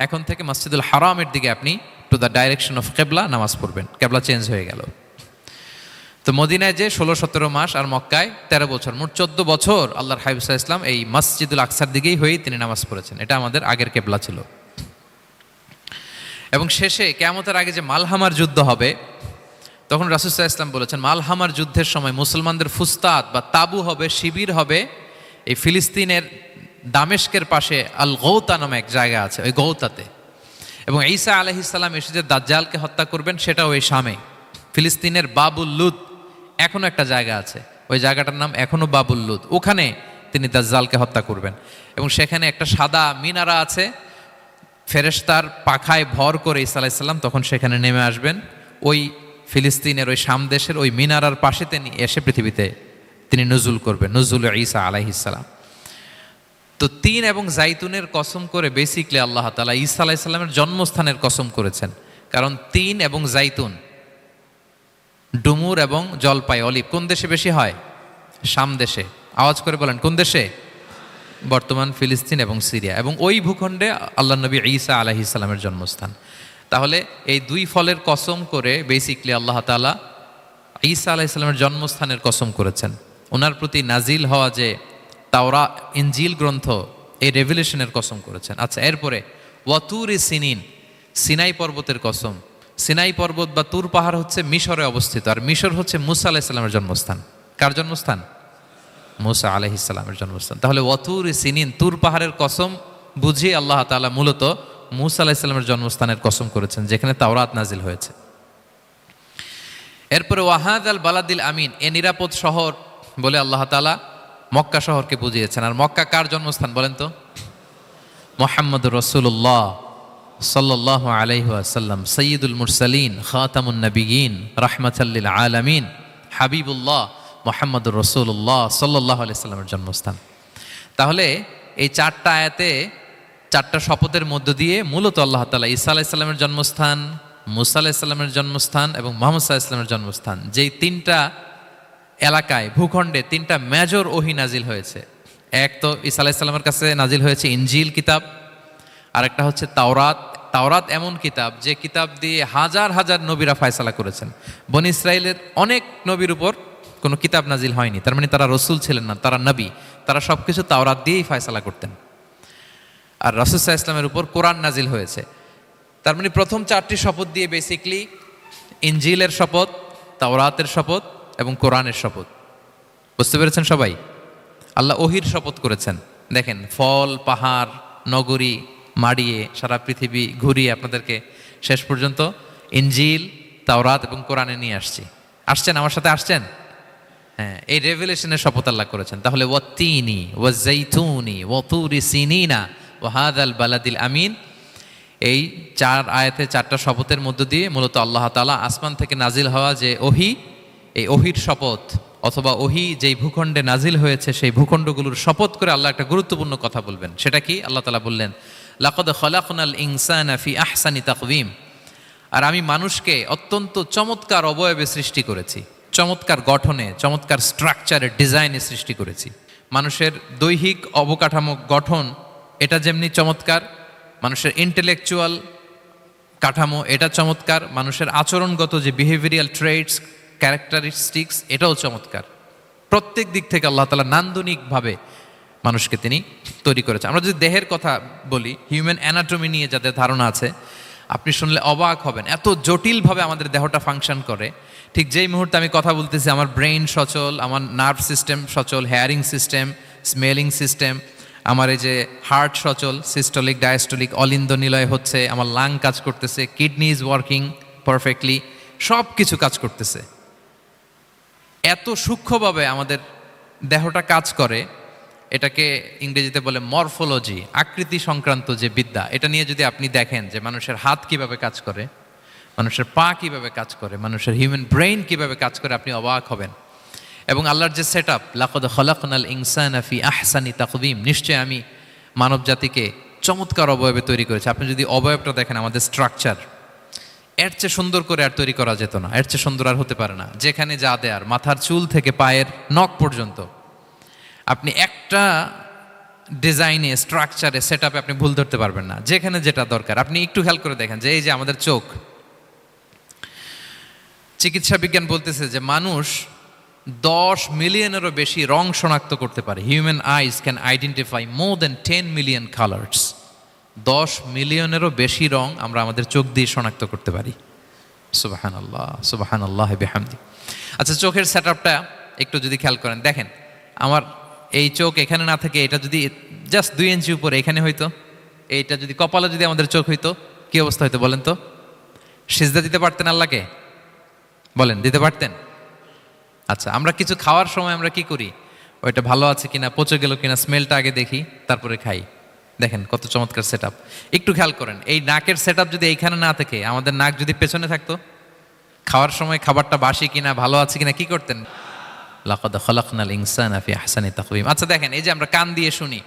এখন থেকে মসজিদুল হারামের দিকে আপনি টু দ্য ডাইরেকশন অফ কেবলা নামাজ পড়বেন। কেবলা চেঞ্জ হয়ে গেল। তো মদিনায় যে 16-17 মাস আর মক্কায় 13 বছর, মোট 14 বছর আল্লাহর হাবিব সাল্লাল্লাহু আলাইহি ওয়াসাল্লাম এই মসজিদুল আকসার দিকেই হয়েই তিনি নামাজ পড়েছেন। এটা আমাদের আগের কেবলা ছিল। এবং শেষে কিয়ামতের আগে যে মালহামার যুদ্ধ হবে, তখন রাসূল সাল্লাল্লাহু আলাইহি ওয়াসাল্লাম বলেছেন মালহামার যুদ্ধের সময় মুসলমানদের ফুস্তাত বা তাবু হবে, শিবির হবে এই ফিলিস্তিনের দামেস্কের পাশে আল গৌতা নামে এক জায়গা আছে, ওই গৌতাতে। এবং ঈসা আলাইহিস সালাম এসে যে দাজ্জালকে হত্যা করবেন সেটাও ওই শামে, ফিলিস্তিনের বাবুল লুদ এখনো একটা জায়গা আছে, ওই জায়গাটার নাম এখনো বাবুল লুদ, ওখানে তিনি দাজ্জালকে হত্যা করবেন। এবং সেখানে একটা সাদা মিনারা আছে, ফেরেশতার পাখায় ভর করে ঈসা আলাইহিস সালাম তখন সেখানে নেমে আসবেন, ওই ফিলিস্তিনের ওই শাম দেশের ওই মিনারার পাশে তিনি এসে পৃথিবীতে তিনি নুজুল করবেন, নুজুল ঈসা আলাইহিস সালাম। তো 3 এবং জাইতুনের কসম করে বেসিকলি আল্লাহ তাআলা ঈসা আলাইহিস সালামের জন্মস্থানের কসম করেছেন, কারণ 3 এবং জাইতুন, ডুমুর এবং জলপাই, অলিভ কোন দেশে বেশি হয়? শাম দেশে। আওয়াজ করে বলেন কোন দেশে? বর্তমান ফিলিস্তিন এবং সিরিয়া, এবং ওই ভূখণ্ডে আল্লাহ নবী ঈসা আলাইহিস সালামের জন্মস্থান। তাহলে এই 2 ফলের কসম করে বেসিকলি আল্লাহ তাআলা ঈসা আলাইহিস সালামের জন্মস্থানের কসম করেছেন, ওনার প্রতি নাজিল হওয়া যে তাওরা ইনজিল গ্রন্থ, এই রেভিলেশনের কসম করেছেন। আচ্ছা, এরপরে ওয়াতুরি সিনিন, সিনাই পর্বতের কসম। সিনাই পর্বত বা তুর পাহাড় হচ্ছে মিশরে অবস্থিত, আর মিশর হচ্ছে মুসা আলাইহিস সালামের জন্মস্থান। কার জন্মস্থান? মুসা আলাইহিস সালামের জন্মস্থান। তাহলে ওয়াতুরি সিনিন, তুর পাহাড়ের কসম বুঝিয়ে আল্লাহ তাআলা মূলত মুসা আলাইহিস সালামের জন্মস্থানের কসম করেছেন, যেখানে তাওরাত নাজিল হয়েছে। এরপরে ওয়াহাদাল বালাদিল আমিন, এ নিরাপদ শহর বলে আল্লাহ তাআলা মক্কা শহরকে বুঝিয়েছেন। আর মক্কা কার জন্মস্থান বলেন তো? মুহাম্মদুর রাসূলুল্লাহ সাল্লাল্লাহু আলাইহি ওয়াসাল্লাম সাইয়্যিদুল মুরসালিন খাতামুন নবিয়্যিন রাহমাতাল লিল আলামিন হাবিবুল্লাহ মুহাম্মদুর রাসূলুল্লাহ সাল্লাল্লাহু আলাইহি সাল্লামের জন্মস্থান। তাহলে এই চারটা আয়াতে চারটা শপথের মধ্য দিয়ে মূলত আল্লাহ তাআলা ঈসা আলাইহিস সালামের জন্মস্থান, মুসা আলাইহিস সালামের জন্মস্থান এবং মুহাম্মদ সাল্লাল্লাহু আলাইহি সাল্লামের জন্মস্থান, যেই তিনটা এলাকায় ভূখণ্ডে তিনটা মেজর ওহী নাজিল হয়েছে। এক তো ঈসা আলাইহিস সালামের কাছে নাজিল হয়েছে ইনজিল কিতাব, আরেকটা হচ্ছে তাওরাত। তাওরাত এমন কিতাব যে কিতাব দিয়ে হাজার হাজার নবীরা ফয়সালা করেছেন। বনী ইসরাইলের অনেক নবীর উপর কোনো কিতাব নাজিল হয়নি, তার মানে তারা রসুল ছিলেন না, তারা নবী, তারা সব কিছু তাওরাত দিয়েই ফয়সালা করতেন। আর রাসূল সাল্লাল্লাহু আলাইহি ওয়াসাল্লামের উপর কোরআন নাজিল হয়েছে। তার মানে প্রথম চারটি শপথ দিয়ে বেসিকলি ইনজিলের শপথ, তাওরাতের শপথ এবং কোরআনের শপথ। বুঝতে পেরেছেন সবাই? আল্লাহ ওহির শপথ করেছেন। দেখেন, ফল, পাহাড়, নগরী মাড়িয়ে সারা পৃথিবী ঘুরিয়ে আপনাদেরকে শেষ পর্যন্ত ইনজিল, তাওরাত এবং কোরআনে নিয়ে আসছেন আমার সাথে আসছেন। হ্যাঁ, এই রেভেলেশনের শপথ আল্লাহ করেছেন। তাহলে ওয়াত্তিনি ওয়াজ্জাইতুনি ওয়াতুরি সিনিনা ওয়া হাযাল বালাদিল আমিন, এই চার আয়াতে চারটা শপথের মধ্য দিয়ে মূলত আল্লাহ তাআলা আসমান থেকে নাজিল হওয়া যে ওহী, এই ওহির শপথ অথবা ওহী যেই ভূখণ্ডে নাজিল হয়েছে সেই ভূখণ্ডগুলোর শপথ করে আল্লাহ একটা গুরুত্বপূর্ণ কথা বলবেন। সেটা কি? আল্লাহ তাআলা বললেন, লাকাদ খালাকনাল ইনসানা ফি আহসানি তাকওয়িম, আর আমি মানুষকে অত্যন্ত চমৎকার অবয়বে সৃষ্টি করেছি, চমৎকার গঠনে, চমৎকার স্ট্রাকচারের ডিজাইনে সৃষ্টি করেছি। মানুষের দৈহিক অবকাঠামো গঠন এটা যেমনি চমৎকার, মানুষের ইন্টেলেকচুয়াল কাঠামো এটা চমৎকার, মানুষের আচরণগত যে বিহেভিয়ারাল ট্রেটস, ক্যারেক্টারিস্টিক্স এটাও চমৎকার। প্রত্যেক দিক থেকে আল্লাহ তাআলা নান্দনিকভাবে মানুষকে তিনি তৈরি করেছে। আমরা যদি দেহের কথা বলি, হিউম্যান অ্যানাটমি নিয়ে যাদের ধারণা আছে, আপনি শুনলে অবাক হবেন এত জটিলভাবে আমাদের দেহটা ফাংশন করে। ঠিক যেই মুহূর্তে আমি কথা বলতেছি আমার ব্রেইন সচল, আমার নার্ভ সিস্টেম সচল, হেয়ারিং সিস্টেম, স্মেলিং সিস্টেম, আমার এই যে হার্ট সচল, সিস্টোলিক ডায়াস্টোলিক অলিন্দ নিলয় হচ্ছে, আমার লাং কাজ করতেছে, কিডনি ইজ ওয়ার্কিং পারফেক্টলি, সব কিছু কাজ করতেছে। এত সূক্ষ্মভাবে আমাদের দেহটা কাজ করে, এটাকে ইংরেজিতে বলে মরফোলজি, আকৃতি সংক্রান্ত যে বিদ্যা, এটা নিয়ে যদি আপনি দেখেন যে মানুষের হাত কিভাবে কাজ করে, মানুষের পা কিভাবে কাজ করে, মানুষের হিউম্যান ব্রেইন কিভাবে কাজ করে, আপনি অবাক হবেন। এবং আল্লাহর যে সেট আপ, লাকাদ খালাকনাল ইনসানা ফি আহসানি তাকওয়িম, নিশ্চয় আমি মানব জাতিকে চমৎকার অবয়বে তৈরি করেছি। আপনি যদি অবয়বটা দেখেন, আমাদের স্ট্রাকচার এর চেয়ে সুন্দর করে আর তৈরি করা যেত না, এর চেয়ে সুন্দর আর হতে পারে না। যেখানে যা দেয়ার, মাথার চুল থেকে পায়ের নখ পর্যন্ত, আপনি একটা ডিজাইনে, স্ট্রাকচারে, সেট আপে আপনি ভুল ধরতে পারবেন না। যেখানে যেটা দরকার, আপনি একটু খেয়াল করে দেখেন যে এই যে আমাদের চোখ, চিকিৎসা বিজ্ঞান বলতেছে যে মানুষ 10 মিলিয়নেরও বেশি রং শনাক্ত করতে পারে। Human eyes can identify more than 10 million colours. 10 মিলিয়নেরও বেশি রং আমরা আমাদের চোখ দিয়ে শনাক্ত করতে পারি। সুবহানাল্লাহ, সুবহানাল্লাহ বিহামদি। আচ্ছা, চোখের সেট আপটা একটু যদি খেয়াল করেন, দেখেন আমার এই চোখ এখানে না থাকে, এটা যদি জাস্ট 2 ইঞ্চি উপরে এখানে হইতো, এইটা যদি কপালে যদি আমাদের চোখ হইতো, কি অবস্থা হইতো বলেন তো? সিজদা দিতে পারতেন আল্লাহকে? বলেন, দিতে পারতেন? আচ্ছা, আমরা কিছু খাওয়ার সময় আমরা কি করি? ওইটা ভালো আছে কিনা, পচে গেল কিনা, স্মেলটা আগে দেখি, তারপরে খাই। দেখেন কত চমৎকার সেট আপ। একটু খেয়াল করেন, এই নাকের সেট আপ যদি এইখানে না থাকে, আমাদের নাক যদি পেছনে থাকতো, খাওয়ার সময় খাবারটা বাসি কিনা, ভালো আছে কিনা কি করতেন? লাকাদ খালাকনাল ইনসানা ফি আহসানি তাকওয়িম। আচ্ছা দেখেন, এই যে আমরা কান দিয়ে শুনি,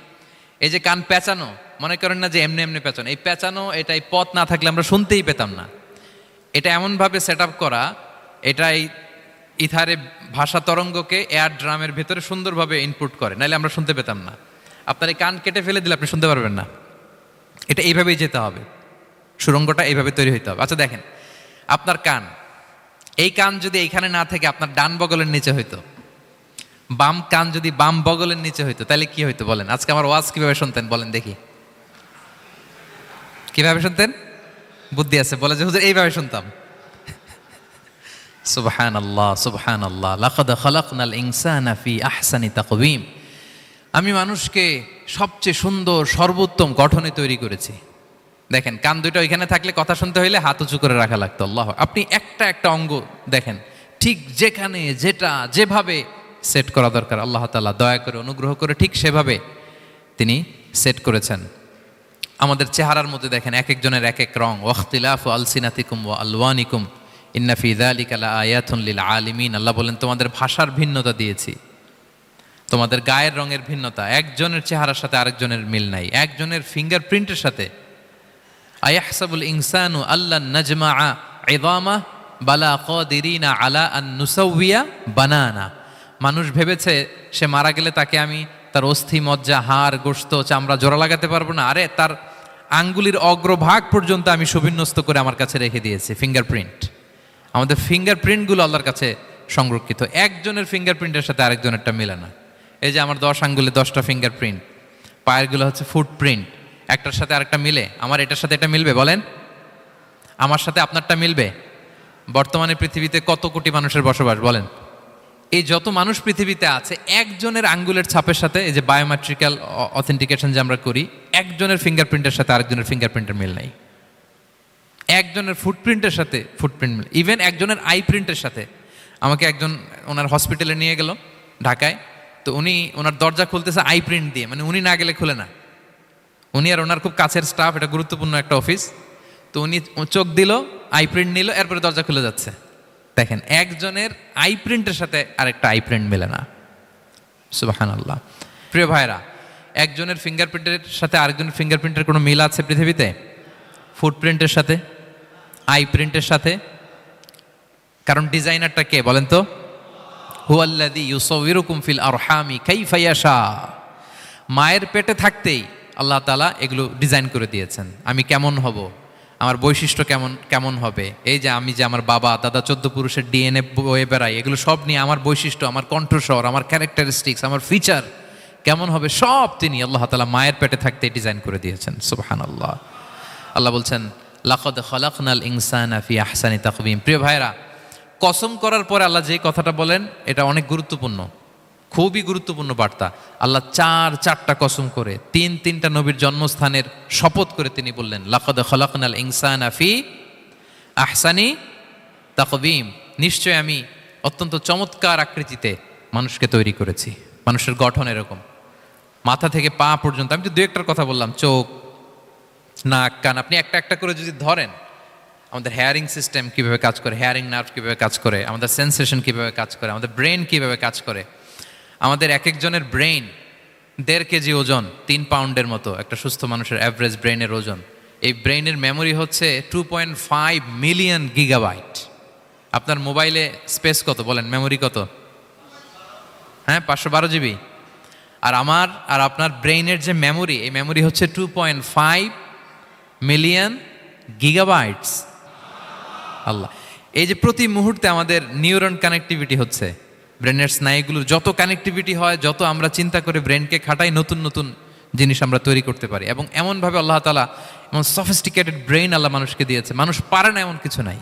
এই যে কান পেঁচানো, মনে করেন না যে এমনি এমনি পেঁচানো, এই পেঁচানো, এটা এই পথ না থাকলে আমরা শুনতেই পেতাম না। এটা এমনভাবে সেট আপ করা, এটাই ইথারে ভাষা তরঙ্গকে এয়ার ড্রামের ভেতরে সুন্দরভাবে ইনপুট করে, নাহলে আমরা শুনতে পেতাম না। আপনার এই কান কেটে ফেলে দিলে আপনি শুনতে পারবেন না। এটা এইভাবেই যেতে হবে, সুরঙ্গটা এইভাবে তৈরি হইতে হবে। আচ্ছা দেখেন, আপনার কান, এই কান যদি এইখানে না থেকে আপনার ডান বগলের নিচে হইতো, বাম কান যদি বাম বগলের নিচে হইতো, তাহলে কি হইতো বলেন? আজকে আমার ওয়াজ কিভাবে শুনতেন বলেন দেখি, কিভাবে শুনতেন? বুদ্ধি আছে বলে যে হুজুর এইভাবে শুনতাম। সুবহানাল্লাহ, সুবহানাল্লাহ। লাকাদ খালাকনাল ইনসানা ফি আহসানি তাকওয়িম, আমি মানুষকে সবচেয়ে সুন্দর সর্বোত্তম গঠনে তৈরি করেছি। দেখেন, কান দুটো ওইখানে থাকলে কথা শুনতে হইলে হাত উঁচু করে রাখা লাগতো। আল্লাহ, আপনি একটা একটা অঙ্গ দেখেন, ঠিক যেখানে যেটা যেভাবে সেট করা দরকার, আল্লাহ তাআলা দয়া করে অনুগ্রহ করে ঠিক সেভাবে তিনি সেট করেছেন। আমাদের চেহারার মধ্যে দেখেন এক একজনের এক এক রং, ওয়াখতিলাফু আলসিনাতিকুম ওয়া আলওয়ানিকুম ইন্না ফি যালিকা লাআয়াতুন লিল আলিমিন। আল্লাহ বলেন তোমাদের ভাষার ভিন্নতা দিয়েছি, তোমাদের গায়ের রঙের ভিন্নতা, একজনের চেহারার সাথে আরেকজনের মিল নাই, একজনের ফিঙ্গারপ্রিন্টের সাথে। আয়াহসাবুল ইনসানু আল্লান নাজমাআ ইযামা বালা কাদিরিনা আলা আন নুসাউইয়া বানানা। মানুষ ভেবেছে সে মারা গেলে তাকে আমি তার অস্থি মজ্জা হাড় গোশত চামড়া জোড়া লাগাতে পারবো না। আরে তার আঙ্গুলির অগ্রভাগ পর্যন্ত আমি সুবিন্যস্ত করে আমার কাছে রেখে দিয়েছি ফিঙ্গারপ্রিন্ট। আমাদের ফিঙ্গারপ্রিন্টগুলো আল্লাহর কাছে সংরক্ষিত, একজনের ফিঙ্গারপ্রিন্টের সাথে আরেকজনেরটা মেলে না। এই যে আমার 10 আঙ্গুলে 10টা ফিঙ্গারপ্রিন্ট, পায়েরগুলো হচ্ছে ফুটপ্রিন্ট, একটার সাথে আরেকটা মিলে? আমার এটার সাথে এটা মিলবে বলেন? আমার সাথে আপনারটা মিলবে? বর্তমানে পৃথিবীতে কত কোটি মানুষের বসবাস বলেন? এই যত মানুষ পৃথিবীতে আছে একজনের আঙ্গুলের ছাপের সাথে, এই যে বায়োমেট্রিক্যাল অথেন্টিকেশন যে আমরা করি, একজনের ফিঙ্গারপ্রিন্টের সাথে আরেকজনের ফিঙ্গারপ্রিন্টের মিল নাই। একজনের ফুটপ্রিন্টের সাথে ফুটপ্রিন্ট মিল, ইভেন একজনের আই প্রিন্টের সাথে। আমাকে একজন ওনার হসপিটালে নিয়ে গেল ঢাকায়, তো উনি ওনার দরজা খুলতেছে আই প্রিন্ট দিয়ে, মানে উনি না গেলে খুলে না। উনি আর ওনার খুব কাছের স্টাফ, এটা গুরুত্বপূর্ণ একটা অফিস, তো উনি চোখ দিল, আই প্রিন্ট নিল, এরপরে দরজা খুলে যাচ্ছে। দেখেন একজনের আই প্রিন্টের সাথে আরেকটা আই প্রিন্ট মেলে না। সুবহানাল্লাহ। প্রিয় ভাইরা, একজনের ফিঙ্গারপ্রিন্টের সাথে আরেকজনের ফিঙ্গারপ্রিন্টের কোনো মিল আছে পৃথিবীতে? ফুটপ্রিন্টের সাথে, আই প্রিন্টের সাথে? কারণ ডিজাইনারটা কে বলেন তো? হুয়াল্লাযী ইউসাউবিরুকুম ফিল আরহামি কাইফা ইয়াশা। মায়ের পেটে থাকতেই আল্লাহ তাআলা এগুলো ডিজাইন করে দিয়েছেন, আমি কেমন হব, আমার বৈশিষ্ট্য কেমন কেমন হবে। এই যে আমি যে আমার বাবা দাদা 14 পুরুষের ডিএনএ বয়ে বেড়াই, এগুলো সব নিয়ে আমার বৈশিষ্ট্য, আমার কণ্ঠস্বর, আমার ক্যারেক্টারিস্টিক্স, আমার ফিচার কেমন হবে, সব তিনি আল্লাহ তাআলা মায়ের পেটে থাকতেই ডিজাইন করে দিয়েছেন। সুবহানাল্লাহ। আল্লাহ বলছেন লাকাদ খালাকনাল ইনসানা ফি আহসানি তাকওয়িম। প্রিয় ভাইরা, কসম করার পরে আল্লাহ যে কথাটা বলেন এটা অনেক গুরুত্বপূর্ণ, খুবই গুরুত্বপূর্ণ বার্তা। আল্লাহ চারটা কসম করে 3টা নবীর জন্মস্থানের শপথ করে তিনি বললেন লাকাদ খালাকনাল ইনসানা ফি আহসানি তাকওয়িম। নিশ্চয় আমি অত্যন্ত চমৎকার আকৃতিতে মানুষকে তৈরি করেছি। মানুষের গঠন এরকম, মাথা থেকে পা পর্যন্ত। আমি তো 2-1টার কথা বললাম, চোখ নাক কান, আপনি একটা একটা করে যদি ধরেন, আমাদের হেয়ারিং সিস্টেম কিভাবে কাজ করে, হেয়ারিং নার্ভ কিভাবে কাজ করে, আমাদের সেন্সেশন কিভাবে কাজ করে, আমাদের ব্রেন কিভাবে কাজ করে। আমাদের এক একজনের ব্রেন 1.5 কেজি ওজন, 3 পাউন্ডের মতো একটা সুস্থ মানুষের অ্যাভারেজ ব্রেনের ওজন। এই ব্রেনের মেমোরি হচ্ছে 2.5 মিলিয়ন গিগাবাইট। আপনার মোবাইলে স্পেস কত বলেন, মেমোরি কত? হ্যাঁ, 512 জিবি। আর আমার আর আপনার ব্রেইনের যে মেমোরি, এই মেমোরি হচ্ছে 2.5 মিলিয়ন গিগাবাইটস। আল্লাহ, এই যে প্রতি মুহূর্তে আমাদের নিউরন কানেক্টিভিটি হচ্ছে, ব্রেনের স্নায়ুগুলোর যত কানেক্টিভিটি হয়, যত আমরা চিন্তা করে ব্রেনকে খাটাই, নতুন নতুন জিনিস আমরা তৈরি করতে পারি। এবং এমনভাবে আল্লাহ তাআলা এমন সফিস্টিকেটেড ব্রেইন আল্লাহ মানুষকে দিয়েছে, মানুষ পারে না এমন কিছু নাই।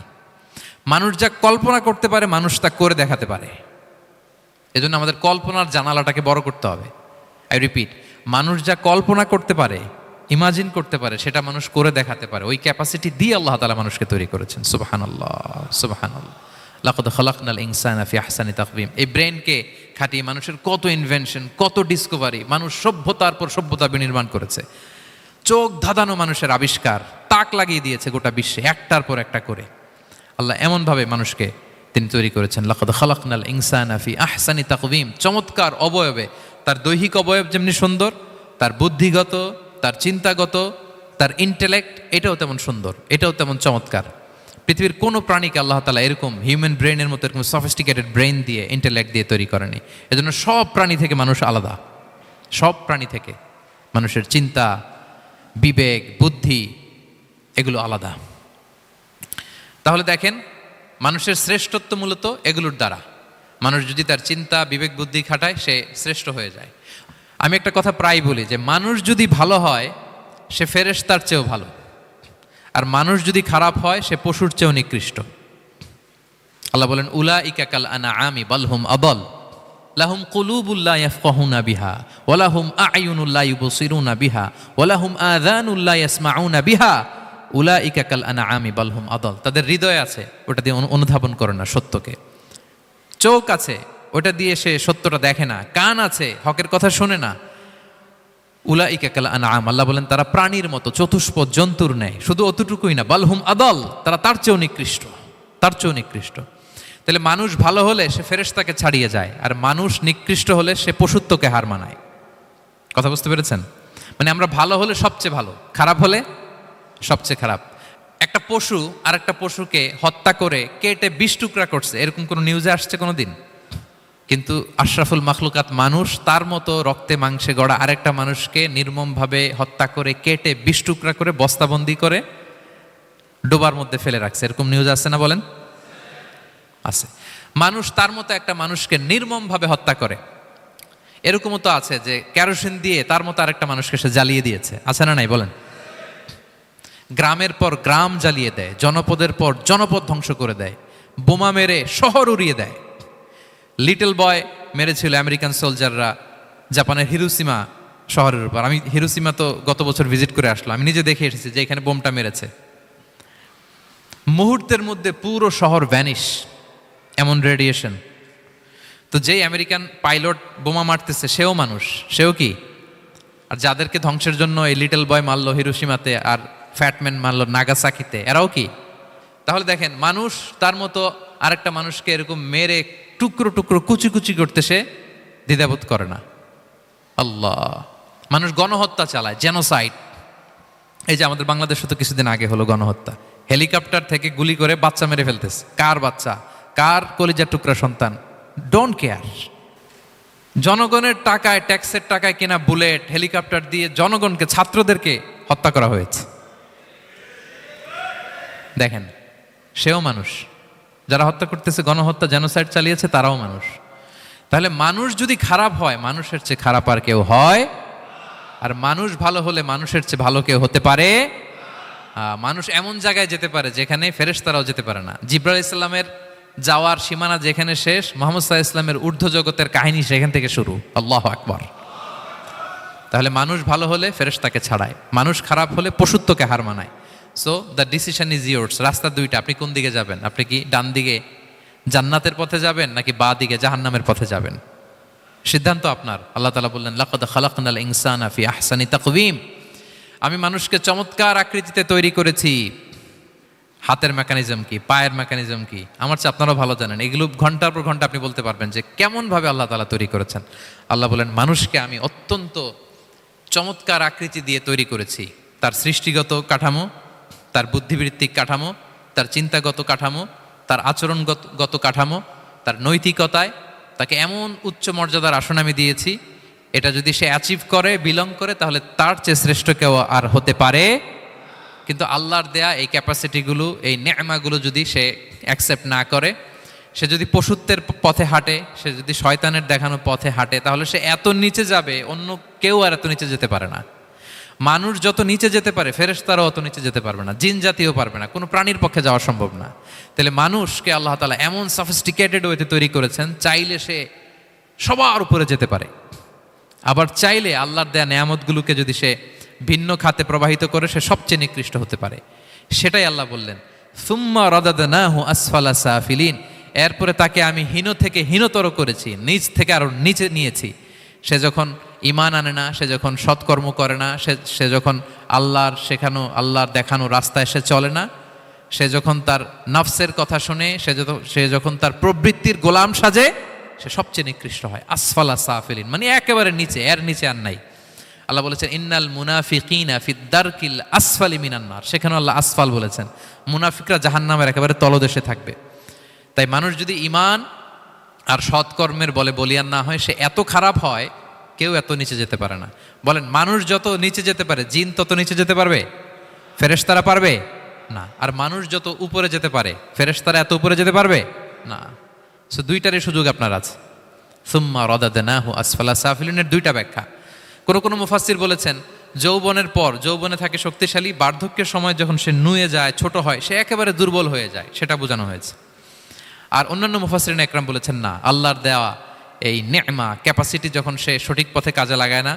মানুষ যা কল্পনা করতে পারে মানুষ তা করে দেখাতে পারে। এজন্য আমাদের কল্পনার জানালাটাকে বড় করতে হবে। আই রিপিট, মানুষ যা কল্পনা করতে পারে, ইমাজিন করতে পারে, সেটা মানুষ করে দেখাতে পারে। ওই ক্যাপাসিটি দিয়ে আল্লাহ তাআলা মানুষকে তৈরি করেছেন। সুবহানাল্লাহ, সুবহানাল্লাহ। লাকাদ খালাকনাল ইনসানা ফি আহসানি তাকওয়িম। এই ব্রেনকে খাটিয়ে মানুষের কত ইনভেনশন, কত ডিসকভারি, মানুষ সভ্যতার পর সভ্যতা বিনির্মাণ করেছে। চোখ ধাঁধানো মানুষের আবিষ্কার, তাক লাগিয়ে দিয়েছে গোটা বিশ্বে একটার পর একটা করে। আল্লাহ এমনভাবে মানুষকে তিনি তৈরি করেছেন। লাকাদ খালাকনাল ইনসানা ফি আহসানি তাকওয়িম। চমৎকার অবয়বে, তার দৈহিক অবয়ব যেমনি সুন্দর, তার বুদ্ধিগত, তার চিন্তাগত, তার ইন্টেলেক্ট, এটাও তেমন সুন্দর, এটাও তেমন চমৎকার। পৃথিবীর কোনো প্রাণীকে আল্লাহ তাআলা এরকম হিউম্যান ব্রেনের মতো এরকম সফিস্টিকেটেড ব্রেন দিয়ে, ইন্টেলেক্ট দিয়ে তৈরি করেনি। এজন্য সব প্রাণী থেকে মানুষ আলাদা। সব প্রাণী থেকে মানুষের চিন্তা, বিবেক, বুদ্ধি এগুলো আলাদা। তাহলে দেখেন, মানুষের শ্রেষ্ঠত্ব মূলত এগুলোর দ্বারা। মানুষ যদি তার চিন্তা, বিবেক, বুদ্ধি খাটায়, সে শ্রেষ্ঠ হয়ে যায়। আমি একটা কথা প্রায় বলি যে মানুষ যদি ভালো হয় সে ফেরেশতার চেয়েও ভালো, আর মানুষ যদি খারাপ হয় সে পশুর চেয়েও নিকৃষ্ট। আল্লাহ বলেন উলাইকা কাল আনআমি বাল হুম আদাল লাহুম কুলুবুল লা ইয়াফকাহুনা বিহা ওয়া লাহুম আ'য়ুনুল লা ইউবসিরুনা বিহা ওয়া লাহুম আযানুল লা ইয়াসমাউনা বিহা উলাইকা কাল আনআমি বাল হুম আদাল। তাদের হৃদয় আছে, ওটা দিয়ে অনুধাবন করে না সত্যকে। চোখ আছে, ওটা দিয়ে সে সত্যটা দেখে না। কান আছে, হকের কথা শোনে না। উলাইকা কাল আনআম, আল্লাহ বলেন তারা প্রাণীর মতো, চতুষ্পদ জন্তুর ন্যায়। শুধু অতটুকুই না, বালহুম আদাল, তারা তার চেয়েও নিকৃষ্ট, তার চেয়েও নিকৃষ্ট। তাহলে মানুষ ভালো হলে সে ফেরেশতাকে ছাড়িয়ে যায়, আর মানুষ নিকৃষ্ট হলে সে পশুত্বকে হার মানায়। কথা বুঝতে পেরেছেন? মানে আমরা ভালো হলে সবচেয়ে ভালো, খারাপ হলে সবচেয়ে খারাপ। একটা পশু আর একটা পশুকে হত্যা করে কেটে 20 টুকরা করছে, এরকম কোনো নিউজে আসছে কোনো দিন? কিন্তু আশরাফুল মাখলুকাত মানুষ তার মতো রক্তে মাংসে গড়া আরেকটা মানুষকে নির্মমভাবে হত্যা করে কেটে 20 টুকরা করে বস্তাবন্দি করে ডোবার মধ্যে ফেলে রাখছে, এরকম নিউজ আছে না বলেন? আছে। মানুষ তার মতো একটা মানুষকে নির্মমভাবে হত্যা করে, এরকমও তো আছে যে কেরোসিন দিয়ে তার মতো আরেকটা মানুষকে সে জ্বালিয়ে দিয়েছে, আছে না নাই বলেন? গ্রামের পর গ্রাম জ্বালিয়ে দেয়, জনপদের পর জনপদ ধ্বংস করে দেয়, বোমা মেরে শহর উড়িয়ে দেয়। লিটল বয় মেরেছিল আমেরিকান সোলজাররা জাপানের হিরোশিমা শহরের উপর। আমি হিরোশিমা তো গত বছর ভিজিট করে আসলাম, আমি নিজে দেখে এসেছি যে এখানে বোমটা মেরেছে। মুহূর্তের মধ্যে পুরো শহর ভ্যানিশ, এমন রেডিয়েশন। তো যেই আমেরিকান পাইলট বোমা মারতেছে সেও মানুষ, সেও কি? আর যাদেরকে ধ্বংসের জন্য এই লিটল বয় মারলো হিরোশিমাতে আর ফ্যাটম্যান মারলো নাগাসাকিতে, এরাও কি? তাহলে দেখেন, মানুষ তার মতো আরেকটা মানুষকে এরকম মেরে টুকরো টুকরো কুচি কুচি করতে সে দ্বিধাবোধ করে না। আল্লাহ, মানুষ গণহত্যা চালায়, জেনোসাইড। এই যে আমাদের বাংলাদেশে তো কিছুদিন আগে হলো গণহত্যা, হেলিকপ্টার থেকে গুলি করে বাচ্চা মেরে ফেলতেছে। কার বাচ্চা? কার কলিজার টুকরা সন্তান? Don't care. জনগণের টাকায়, ট্যাক্সের টাকায় কেনা বুলেট, হেলিকপ্টার দিয়ে জনগণকে, ছাত্রদেরকে হত্যা করা হয়েছে। দেখেন, সেও মানুষ। যারা হত্যা করতেছে, গণহত্যা, জেনোসাইড চালিয়েছে, তারাও মানুষ। তাহলে মানুষ যদি খারাপ হয়, মানুষের চেয়ে খারাপ আর কেউ হয়? আর মানুষ ভালো হলে মানুষের চেয়ে ভালো কেউ হতে পারে? মানুষ এমন জায়গায় যেতে পারে যেখানে ফেরেশতারাও যেতে পারে না। জিবরাইল ইসলামের যাওয়ার সীমানা যেখানে শেষ, মুহাম্মদ সাল্লাল্লাহু আলাইহি ওয়াসাল্লামের ঊর্ধ্ব জগতের কাহিনী সেখান থেকে শুরু। আল্লাহু আকবার। তাহলে মানুষ ভালো হলে ফেরেশতাকে ছাড়ায়, মানুষ খারাপ হলে পশুত্বকে হার মানায়। So the decision is yours. রাস্তা দুইটা, আপনি কোন দিকে যাবেন? আপনি কি ডান দিকে জান্নাতের পথে যাবেন নাকি বাঁ দিকে জাহান্নামের পথে যাবেন? সিদ্ধান্ত আপনার। আল্লাহ তাআলা বললেন, লাকাদ খালাকনাল ইনসানা ফি আহসানি তাকওয়িম। আমি মানুষকে চমৎকার আকৃতিতে তৈরি করেছি। হাতের মেকানিজম কি, পায়ের মেকানিজম কি, আমার চেয়ে আপনারাও ভালো জানেন। এগুলো ঘন্টার পর ঘন্টা আপনি বলতে পারবেন যে কেমন ভাবে আল্লাহ তাআলা তৈরি করেছেন। আল্লাহ বলেন, মানুষকে আমি অত্যন্ত চমৎকার আকৃতি দিয়ে তৈরি করেছি। তার সৃষ্টিগত কাঠামো, তার বুদ্ধিবৃত্তিক কাঠামো, তার চিন্তাগত কাঠামো, তার আচরণগত কাঠামো, তার নৈতিকতায় তাকে এমন উচ্চ মর্যাদার আসন আমি দিয়েছি, এটা যদি সে অ্যাচিভ করে, বিলং করে, তাহলে তার চেয়ে শ্রেষ্ঠ কেউ আর হতে পারে। কিন্তু আল্লাহর দেয়া এই ক্যাপাসিটিগুলো, এই নেয়মাগুলো যদি সে অ্যাকসেপ্ট না করে, সে যদি পশুত্বের পথে হাঁটে, সে যদি শয়তানের দেখানো পথে হাঁটে, তাহলে সে এত নিচে যাবে, অন্য কেউ আর এত নিচে যেতে পারে না। মানুষ যত নিচে যেতে পারে, ফেরেশতারাও অত নিচে যেতে পারবে না, জিন জাতিও পারবে না, কোনো প্রাণীর পক্ষে যাওয়া সম্ভব না। তাহলে মানুষকে আল্লাহ তাআলা এমন সফিস্টিকেটেড ওয়েতে তৈরি করেছেন, চাইলে সে সবার উপরে যেতে পারে, আবার চাইলে আল্লাহর দেয়া নেয়ামতগুলোকে যদি সে ভিন্ন খাতে প্রবাহিত করে, সে সবচেয়ে নিকৃষ্ট হতে পারে। সেটাই আল্লাহ বললেন, সুম্মা রাদাদনাহু আসফালা সাফিলিন। এরপরে তাকে আমি হীন থেকে হীনতর করেছি, নিচ থেকে আরো নিচে নিয়েছি। সে যখন ঈমান আনে না, সে যখন সৎকর্ম করে না, সে যখন আল্লাহর শেখানো, আল্লাহর দেখানো রাস্তায় সে চলে না, সে যখন তার নফসের কথা শুনে, সে যখন তার প্রবৃত্তির গোলাম সাজে, সে সবচেয়ে নিকৃষ্ট হয়। আসফালা সাফিলিন মানে একেবারে নিচে, এর নিচে আর নাই। আল্লাহ বলেছেন, ইন্নাল মুনাফিকিনা ফিদ দারকিল আসফালি মিনান নার। সেখানে আল্লাহ আসফাল বলেছেন। মুনাফিকরা জাহান্নামের একেবারে তলদেশে থাকবে। তাই মানুষ যদি ঈমান আর সৎকর্মের বলে বলিয়ান না হয়, সে এত খারাপ হয়, কেউ এত নিচে যেতে পারে না। বলেন, মানুষ যত নিচে যেতে পারে, জিন তত নিচে যেতে পারবে? ফেরেশতারা পারবে না। আর মানুষ যত উপরে যেতে পারে, ফেরেশতারা এত উপরে যেতে পারবে না। সো দুইটারই সুযোগ আপনার আছে। সুম্মা রাদাদনাহু আসফালা সাফিলিনের দুইটা ব্যাখ্যা। কোনো মুফাসসির বলেছেন, যৌবনের পর, যৌবনে থাকে শক্তিশালী, বার্ধক্যের সময় যখন সে নুয়ে যায়, ছোট হয়, সে একেবারে দুর্বল হয়ে যায়, সেটা বোঝানো হয়েছে। আর অন্যান্য মুফাসসিরিন একরাম বলেছেন, না, আল্লাহর দেওয়া এই নেয়মা, ক্যাপাসিটি যখন সে সঠিক পথে কাজে লাগায় না,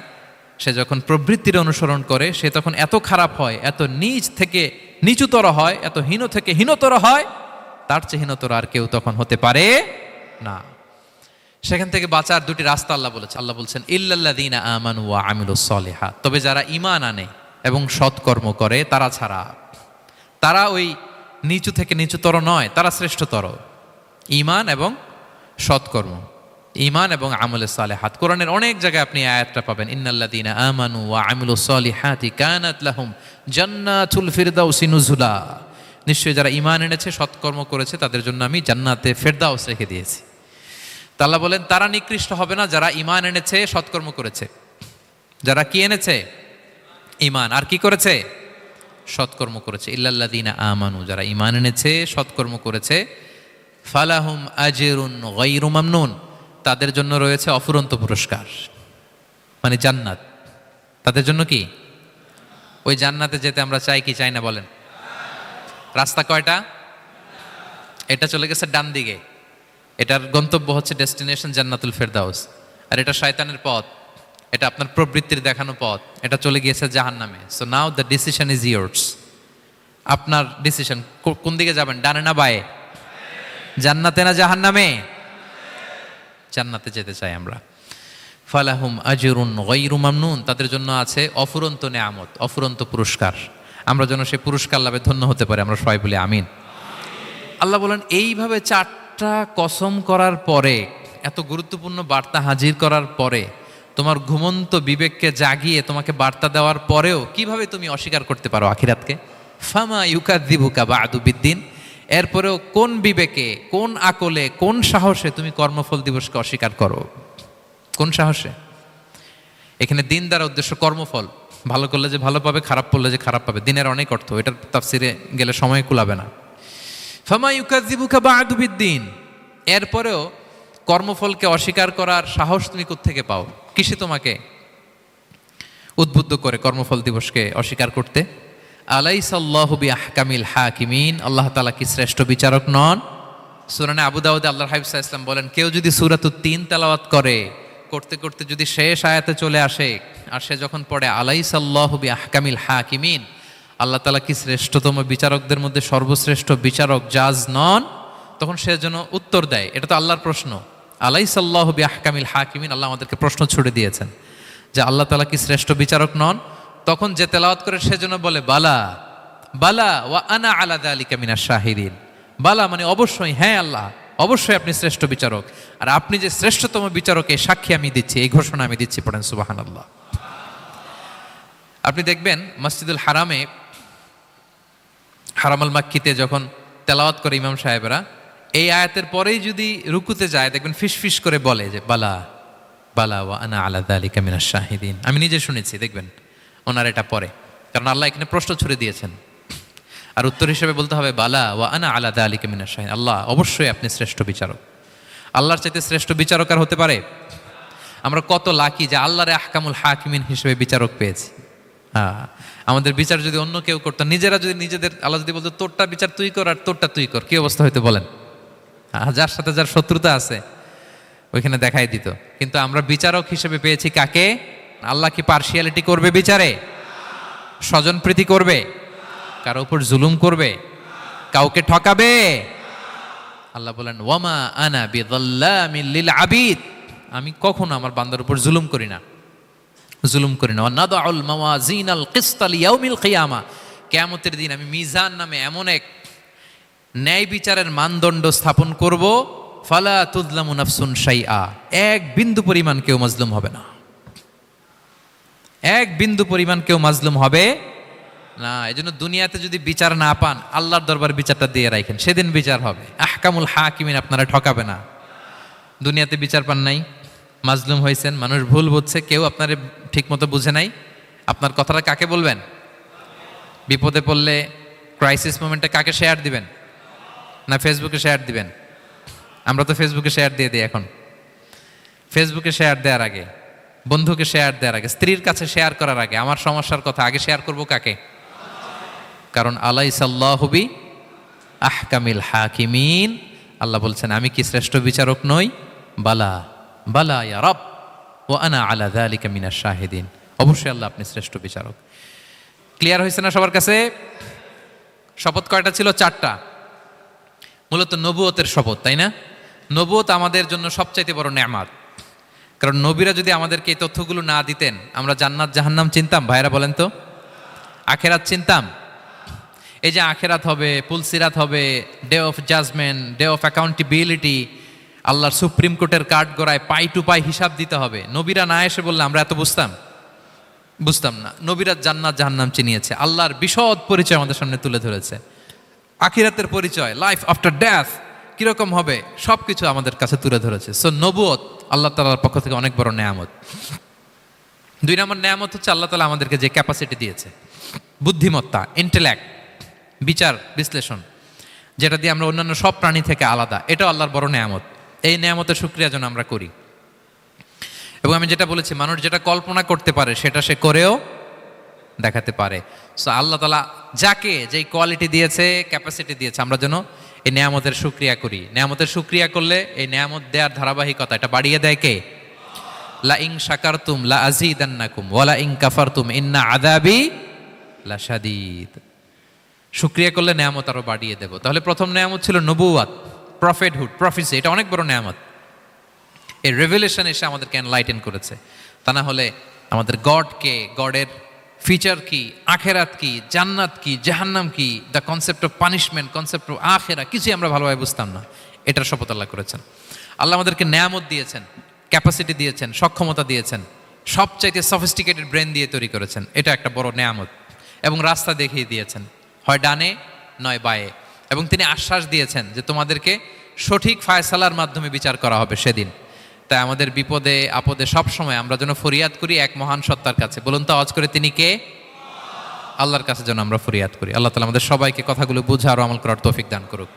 সে যখন প্রবৃত্তির অনুসরণ করে, সে তখন এত খারাপ হয়, এত নিচ থেকে নিচুতর হয়, এত হীন থেকে হীনতর হয়, তার চেয়ে হীনতর আর কেউ তখন হতে পারে না। সেখান থেকে বাঁচার দুটি রাস্তা আল্লাহ বলেছে। আল্লাহ বলছেন ইল্লাল্লাযীনা আমানু ওয়া আমিলুস সলিহাত, তবে যারা ঈমান আনে এবং সৎকর্ম করে তারা ছাড়া। তারা ওই নিচু থেকে নিচুতর নয়, তারা শ্রেষ্ঠতর। ঈমান এবং সৎকর্ম, ঈমান এবং আমলে সালেহাত। কোরআনের অনেক জায়গায় আপনি আয়াতটা পাবেন, ইন্নাল্লাযীনা আমানু ওয়া আমিলুস সলিহাতি কানাত লাহুম জান্নাতুল ফিরদাউসি নুজুলা। নিশ্চয়ই যারা ঈমান এনেছে সৎকর্ম করেছে তাদের জন্য আমি জান্নাতে ফেরদাউস রেখে দিয়েছি। তা আল্লাহ বলেন তারা নিকৃষ্ট হবে না যারা ঈমান এনেছে সৎকর্ম করেছে। যারা কি এনেছে? ঈমান। আর কি করেছে? সৎকর্ম করেছে। ইল্লাল্লাযীনা আমানু, যারা ঈমান এনেছে সৎকর্ম করেছে, ফালাহুম আজরুন গায়রু মামনুন, তাদের জন্য রয়েছে অফুরন্ত পুরস্কার, মানে জান্নাত। তাদের জন্য কি? ওই জান্নাতে যেতে আমরা চাই কি চাই না বলেন? রাস্তা কয়টা? এটা চলে গেছে ডান দিকে, এটার গন্তব্য হচ্ছে ডেস্টিনেশন জান্নাতুল ফেরদাউস। আর এটা শয়তানের পথ, এটা আপনার প্রবৃত্তির দেখানো পথ, এটা চলে গিয়েছে জাহান্নামে। So now the decision is years. আপনার ডিসিশন, কোন দিকে যাবেন, ডানে না বায়ে? জান্নাতে না জাহান্নামে? জান্নাতে যেতে চাই আমরা। ফালাহুম আজরুন গায়রু মামনুন, তাদের জন্য আছে অফুরন্ত নেয়ামত, অফুরন্ত পুরস্কার। আমরা যেন সেই পুরস্কার লাভে ধন্য হতে পারি, আমরা সবাই বলি আমিন। আল্লাহ বলেন এইভাবে 4টা কসম করার পরে, এত গুরুত্বপূর্ণ বার্তা হাজির করার পরে, তোমার ঘুমন্ত বিবেককে জাগিয়ে তোমাকে বার্তা দেওয়ার পরেও কিভাবে তুমি অস্বীকার করতে পারো আখিরাতকে? ফামা ইউকাযযিবুকা বা'দু বিদ্দিন, এরপরেও কোন বিবেকে, কোন আকলে, কোন সাহসে তুমি কর্মফল দিবসকে অস্বীকার করো? কোন সাহসে? এখানে দিন দ্বারা উদ্দেশ্য কর্মফল। ভালো করলে যে ভালো পাবে, খারাপ করলে যে খারাপ পাবে। দিনের অনেক অর্থ, এটার তাফসিরে গেলে সময় কুলাবে না। ফামা ইউকাযযিবুকা বা'দু বিদ্দিন, এরপরেও কর্মফলকে অস্বীকার করার সাহস তুমি কোত্থেকে পাও? কিসে তোমাকে উদ্বুদ্ধ করে কর্মফল দিবসকে অস্বীকার করতে? আলাইসাল্লাহু বিআহকামিল হাকিমিন, আল্লাহ তাআলা কি শ্রেষ্ঠ বিচারক নন? সূরা আবু দাউদে আল্লাহর হাবিব সাল্লাল্লাহু আলাইহি ওয়াসাল্লাম বলেন, কেউ যদি সূরাতুত তিন তেলাওয়াত করে, করতে করতে যদি শেষ আয়াতে চলে আসে, আর সে যখন পড়ে আলাইসাল্লাহু বিআহকামিল হাকিমিন, আল্লাহ তাআলা কি শ্রেষ্ঠতম বিচারকদের মধ্যে সর্বশ্রেষ্ঠ বিচারক জাজ নন, তখন সে যেন উত্তর দেয়, এটা তো আল্লাহর প্রশ্ন। আলাইসাল্লাহু বিআহকামিল হাকিমিন, আল্লাহ আমাদেরকে প্রশ্ন ছুড়ে দিয়েছেন যে আল্লাহ তাআলা কি শ্রেষ্ঠ বিচারক নন? তখন যে তেলাওয়াত করে সে যেন বলে বালা বালা ওয়া আনা আলা যালিকা মিনাশ শাহিদিন। বালা মানে অবশ্যই, হ্যাঁ আল্লাহ অবশ্যই আপনি শ্রেষ্ঠ বিচারক, আর আপনি যে শ্রেষ্ঠতম বিচারকে সাক্ষী আমি দিচ্ছি, এই ঘোষণা আমি দিচ্ছি। পড়েন সুবহানাল্লাহ। আপনি দেখবেন মসজিদুল হারামে, হারামাল মাক্কিতে যখন তেলাওয়াত করে ইমাম সাহেবরা, এই আয়াতের পরেই যদি রুকুতে যায় দেখবেন ফিস ফিস করে বলে যে বালা বালা ওয়া আনা আলা যালিকা মিনাশ শাহিদিন। আমি নিজে শুনেছি, দেখবেন ওনার এটা পরে, কারণ আল্লাহ এখানে প্রশ্ন ছুড়ে দিয়েছেন। আর উত্তর হিসেবে বলতে হবে বালা ওয়া আনা আলা যালিকা মিনাশ শাহিদিন, আল্লাহ অবশ্যই আপনি শ্রেষ্ঠ বিচারক। আল্লাহর চাইতে শ্রেষ্ঠ বিচারক আর হতে পারে? আমরা কত লাকি যে আল্লাহর আহকামুল হাকিমিন হিসেবে বিচারক পেয়েছি। হ্যাঁ, আমাদের বিচার যদি অন্য কেউ করতো, নিজেরা যদি নিজেদের, আল্লাহ যদি বলতো তোরটা বিচার তুই কর আর তোরটা তুই কর, কি অবস্থা হইতো বলেন? যার সাথে যার শত্রুতা আছে ওইখানে দেখাই দিত। কিন্তু আমরা বিচারক হিসেবে পেয়েছি কাকে? আল্লাহ কি পার্সিয়ালিটি করবে বিচারে? স্বজন প্রীতি করবে? কারো উপর জুলুম করবে? কাউকে ঠকাবে? আল্লাহ বলেন ওয়ামা আনা বিযাল্লামিল লিল আবিদ, আমি কখনো আমার বান্দার উপর জুলুম করি না, জুলুম করি না। ওয়ানাদাউল মাওয়াজিনাল কিসতা লিয়াউমিল কিয়ামা, কিয়ামতের দিন আমি মিজান নামে এমন এক ন্যায় বিচারের মানদণ্ড স্থাপন করব, ফালা তুযলামু নাফসুন শাইআ, এক বিন্দু পরিমাণ কেউ মাজলুম হবে না, এক বিন্দু পরিমাণ কেউ মাজলুম হবে না। এজন্য দুনিয়াতে যদি বিচার না পান, আল্লাহর দরবার বিচারটা দিয়ে রাখেন, সেদিন বিচার হবে। আহকামুল হাকিমিন আপনারা ঠকাবে না। দুনিয়াতে বিচার পান নাই, মাজলুম হয়েছেন, মানুষ ভুল বুঝছে, কেউ আপনারে ঠিক মতো বুঝে নাই, আপনার কথাটা কাকে বলবেন? বিপদে পড়লে ক্রাইসিস মোমেন্টে কাকে শেয়ার দিবেন? না ফেসবুকে শেয়ার দিবেন? আমরা তো ফেসবুকে শেয়ার দিয়ে দিই এখন। ফেসবুকে শেয়ার দেওয়ার আগে, বন্ধুকে শেয়ার দেওয়ার আগে, স্ত্রীর কাছে শেয়ার করার আগে আমার সমস্যার কথা আগে শেয়ার করব কাকে? কারণ আলাইসাল্লাহু বি আহকামিল হাকিমিন, আল্লাহ বলছেন আমি কি শ্রেষ্ঠ বিচারক নই? বালা বালা ইয়া রব ওয়া আনা আলা যালিকা মিনাশ শাহিদিন, অবশ্যই আল্লাহ আপনি শ্রেষ্ঠ বিচারক। ক্লিয়ার হয়েছে না সবার কাছে? শপথ কয়টা ছিল? 4টা। মূলত নবুয়তের শপথ, তাই না? নবুয়ত আমাদের জন্য সবচাইতে বড় নেয়ামত। কারণ নবীরা যদি আমাদেরকে এই তথ্যগুলো না দিতেন, আমরা জান্নাত জাহান্নাম চিনতাম? ভাইরা বলেন তো, আখেরাত চিনতাম? এই যে আখেরাত হবে, পুলসিরাত হবে, day of judgement, day of accountability, আল্লাহর সুপ্রিম কোর্টের কাঠ গড়ায় পাই টু পাই হিসাব দিতে হবে, নবীরা না এসে বললে আমরা এত বুঝতাম না। নবীরা জান্নাত জাহান্নাম চিনিয়েছে, আল্লাহর বিশদ পরিচয় আমাদের সামনে তুলে ধরেছে, আখিরাতের পরিচয়, লাইফ আফটার ডেথ কিরকম হবে, সব কিছু আমাদের কাছে তুলে ধরেছে। সো নবুয়ত আল্লাহ তাআলার পক্ষ থেকে অনেক বড় নেয়ামত। 2 নম্বর নেয়ামত হচ্ছে আল্লাহ তাআলা আমাদেরকে যে ক্যাপাসিটি দিয়েছে, বুদ্ধিমত্তা, ইন্টেলেক্ট, বিচার বিশ্লেষণ, যেটা দিয়ে আমরা অন্যান্য সব প্রাণী থেকে আলাদা, এটাও আল্লাহর বড় নেয়ামত। এই নেয়ামতের শুকরিয়া যেন আমরা করি। এবং আমি যেটা বলেছি, মানুষ যেটা কল্পনা করতে পারে সেটা সে করেও দেখাতে পারে। সো আল্লাহ তাআলা যাকে যেই কোয়ালিটি দিয়েছে, ক্যাপাসিটি দিয়েছে, আমরা যেন এই নেয়ামতের শুকরিয়া করি। নেয়ামতের শুকরিয়া করলে এই নেয়ামত দেওয়ার ধারাবাহিকতা এটা বাড়িয়ে দেয় কে? লা ইন শাকারতুম লা আযীদান্নাকুম ওয়া লা ইন কাফারতুম ইন্না আযাবি লাশাদীদ। শুকরিয়া করলে নেয়ামত আরো বাড়িয়ে দেব। তাহলে প্রথম নেয়ামত ছিল নবুওয়াত, প্রফেটহুড, প্রফেসি, এটা অনেক বড় নেয়ামত। এই রেভেলেশন এসে আমাদেরকে এনলাইটেন করেছে। তা না হলে আমাদের গডকে, গডের ফিচার কি, আখেরাত কি, জান্নাত কি, জাহান্নাম কি, the concept of punishment, concept of আখেরা, কিছুই আমরা ভালোভাবে বুঝতাম না। এটার শপথ আল্লাহ করেছেন। আল্লাহ আমাদেরকে নেয়ামত দিয়েছেন, ক্যাপাসিটি দিয়েছেন, সক্ষমতা দিয়েছেন, সবচাইতে সফিস্টিকেটেড ব্রেন দিয়ে তৈরি করেছেন, এটা একটা বড় নেয়ামত। এবং রাস্তা দেখিয়ে দিয়েছেন, হয় ডানে নয় বায়ে। এবং তিনি আশ্বাস দিয়েছেন যে তোমাদেরকে সঠিক ফায়সালার মাধ্যমে বিচার করা হবে সেদিন। তাই আমাদের বিপদে আপদে সব সময় আমরা যেন ফরিয়াদ করি এক মহান সত্তার কাছে। বলুন তো আওয়াজ করে, তিনি কে? আল্লাহর কাছে যেন আমরা ফরিয়াদ করি। আল্লাহ তাআলা আমাদের সবাইকে কথাগুলো বুঝার ও আমল করার তৌফিক দান করুক।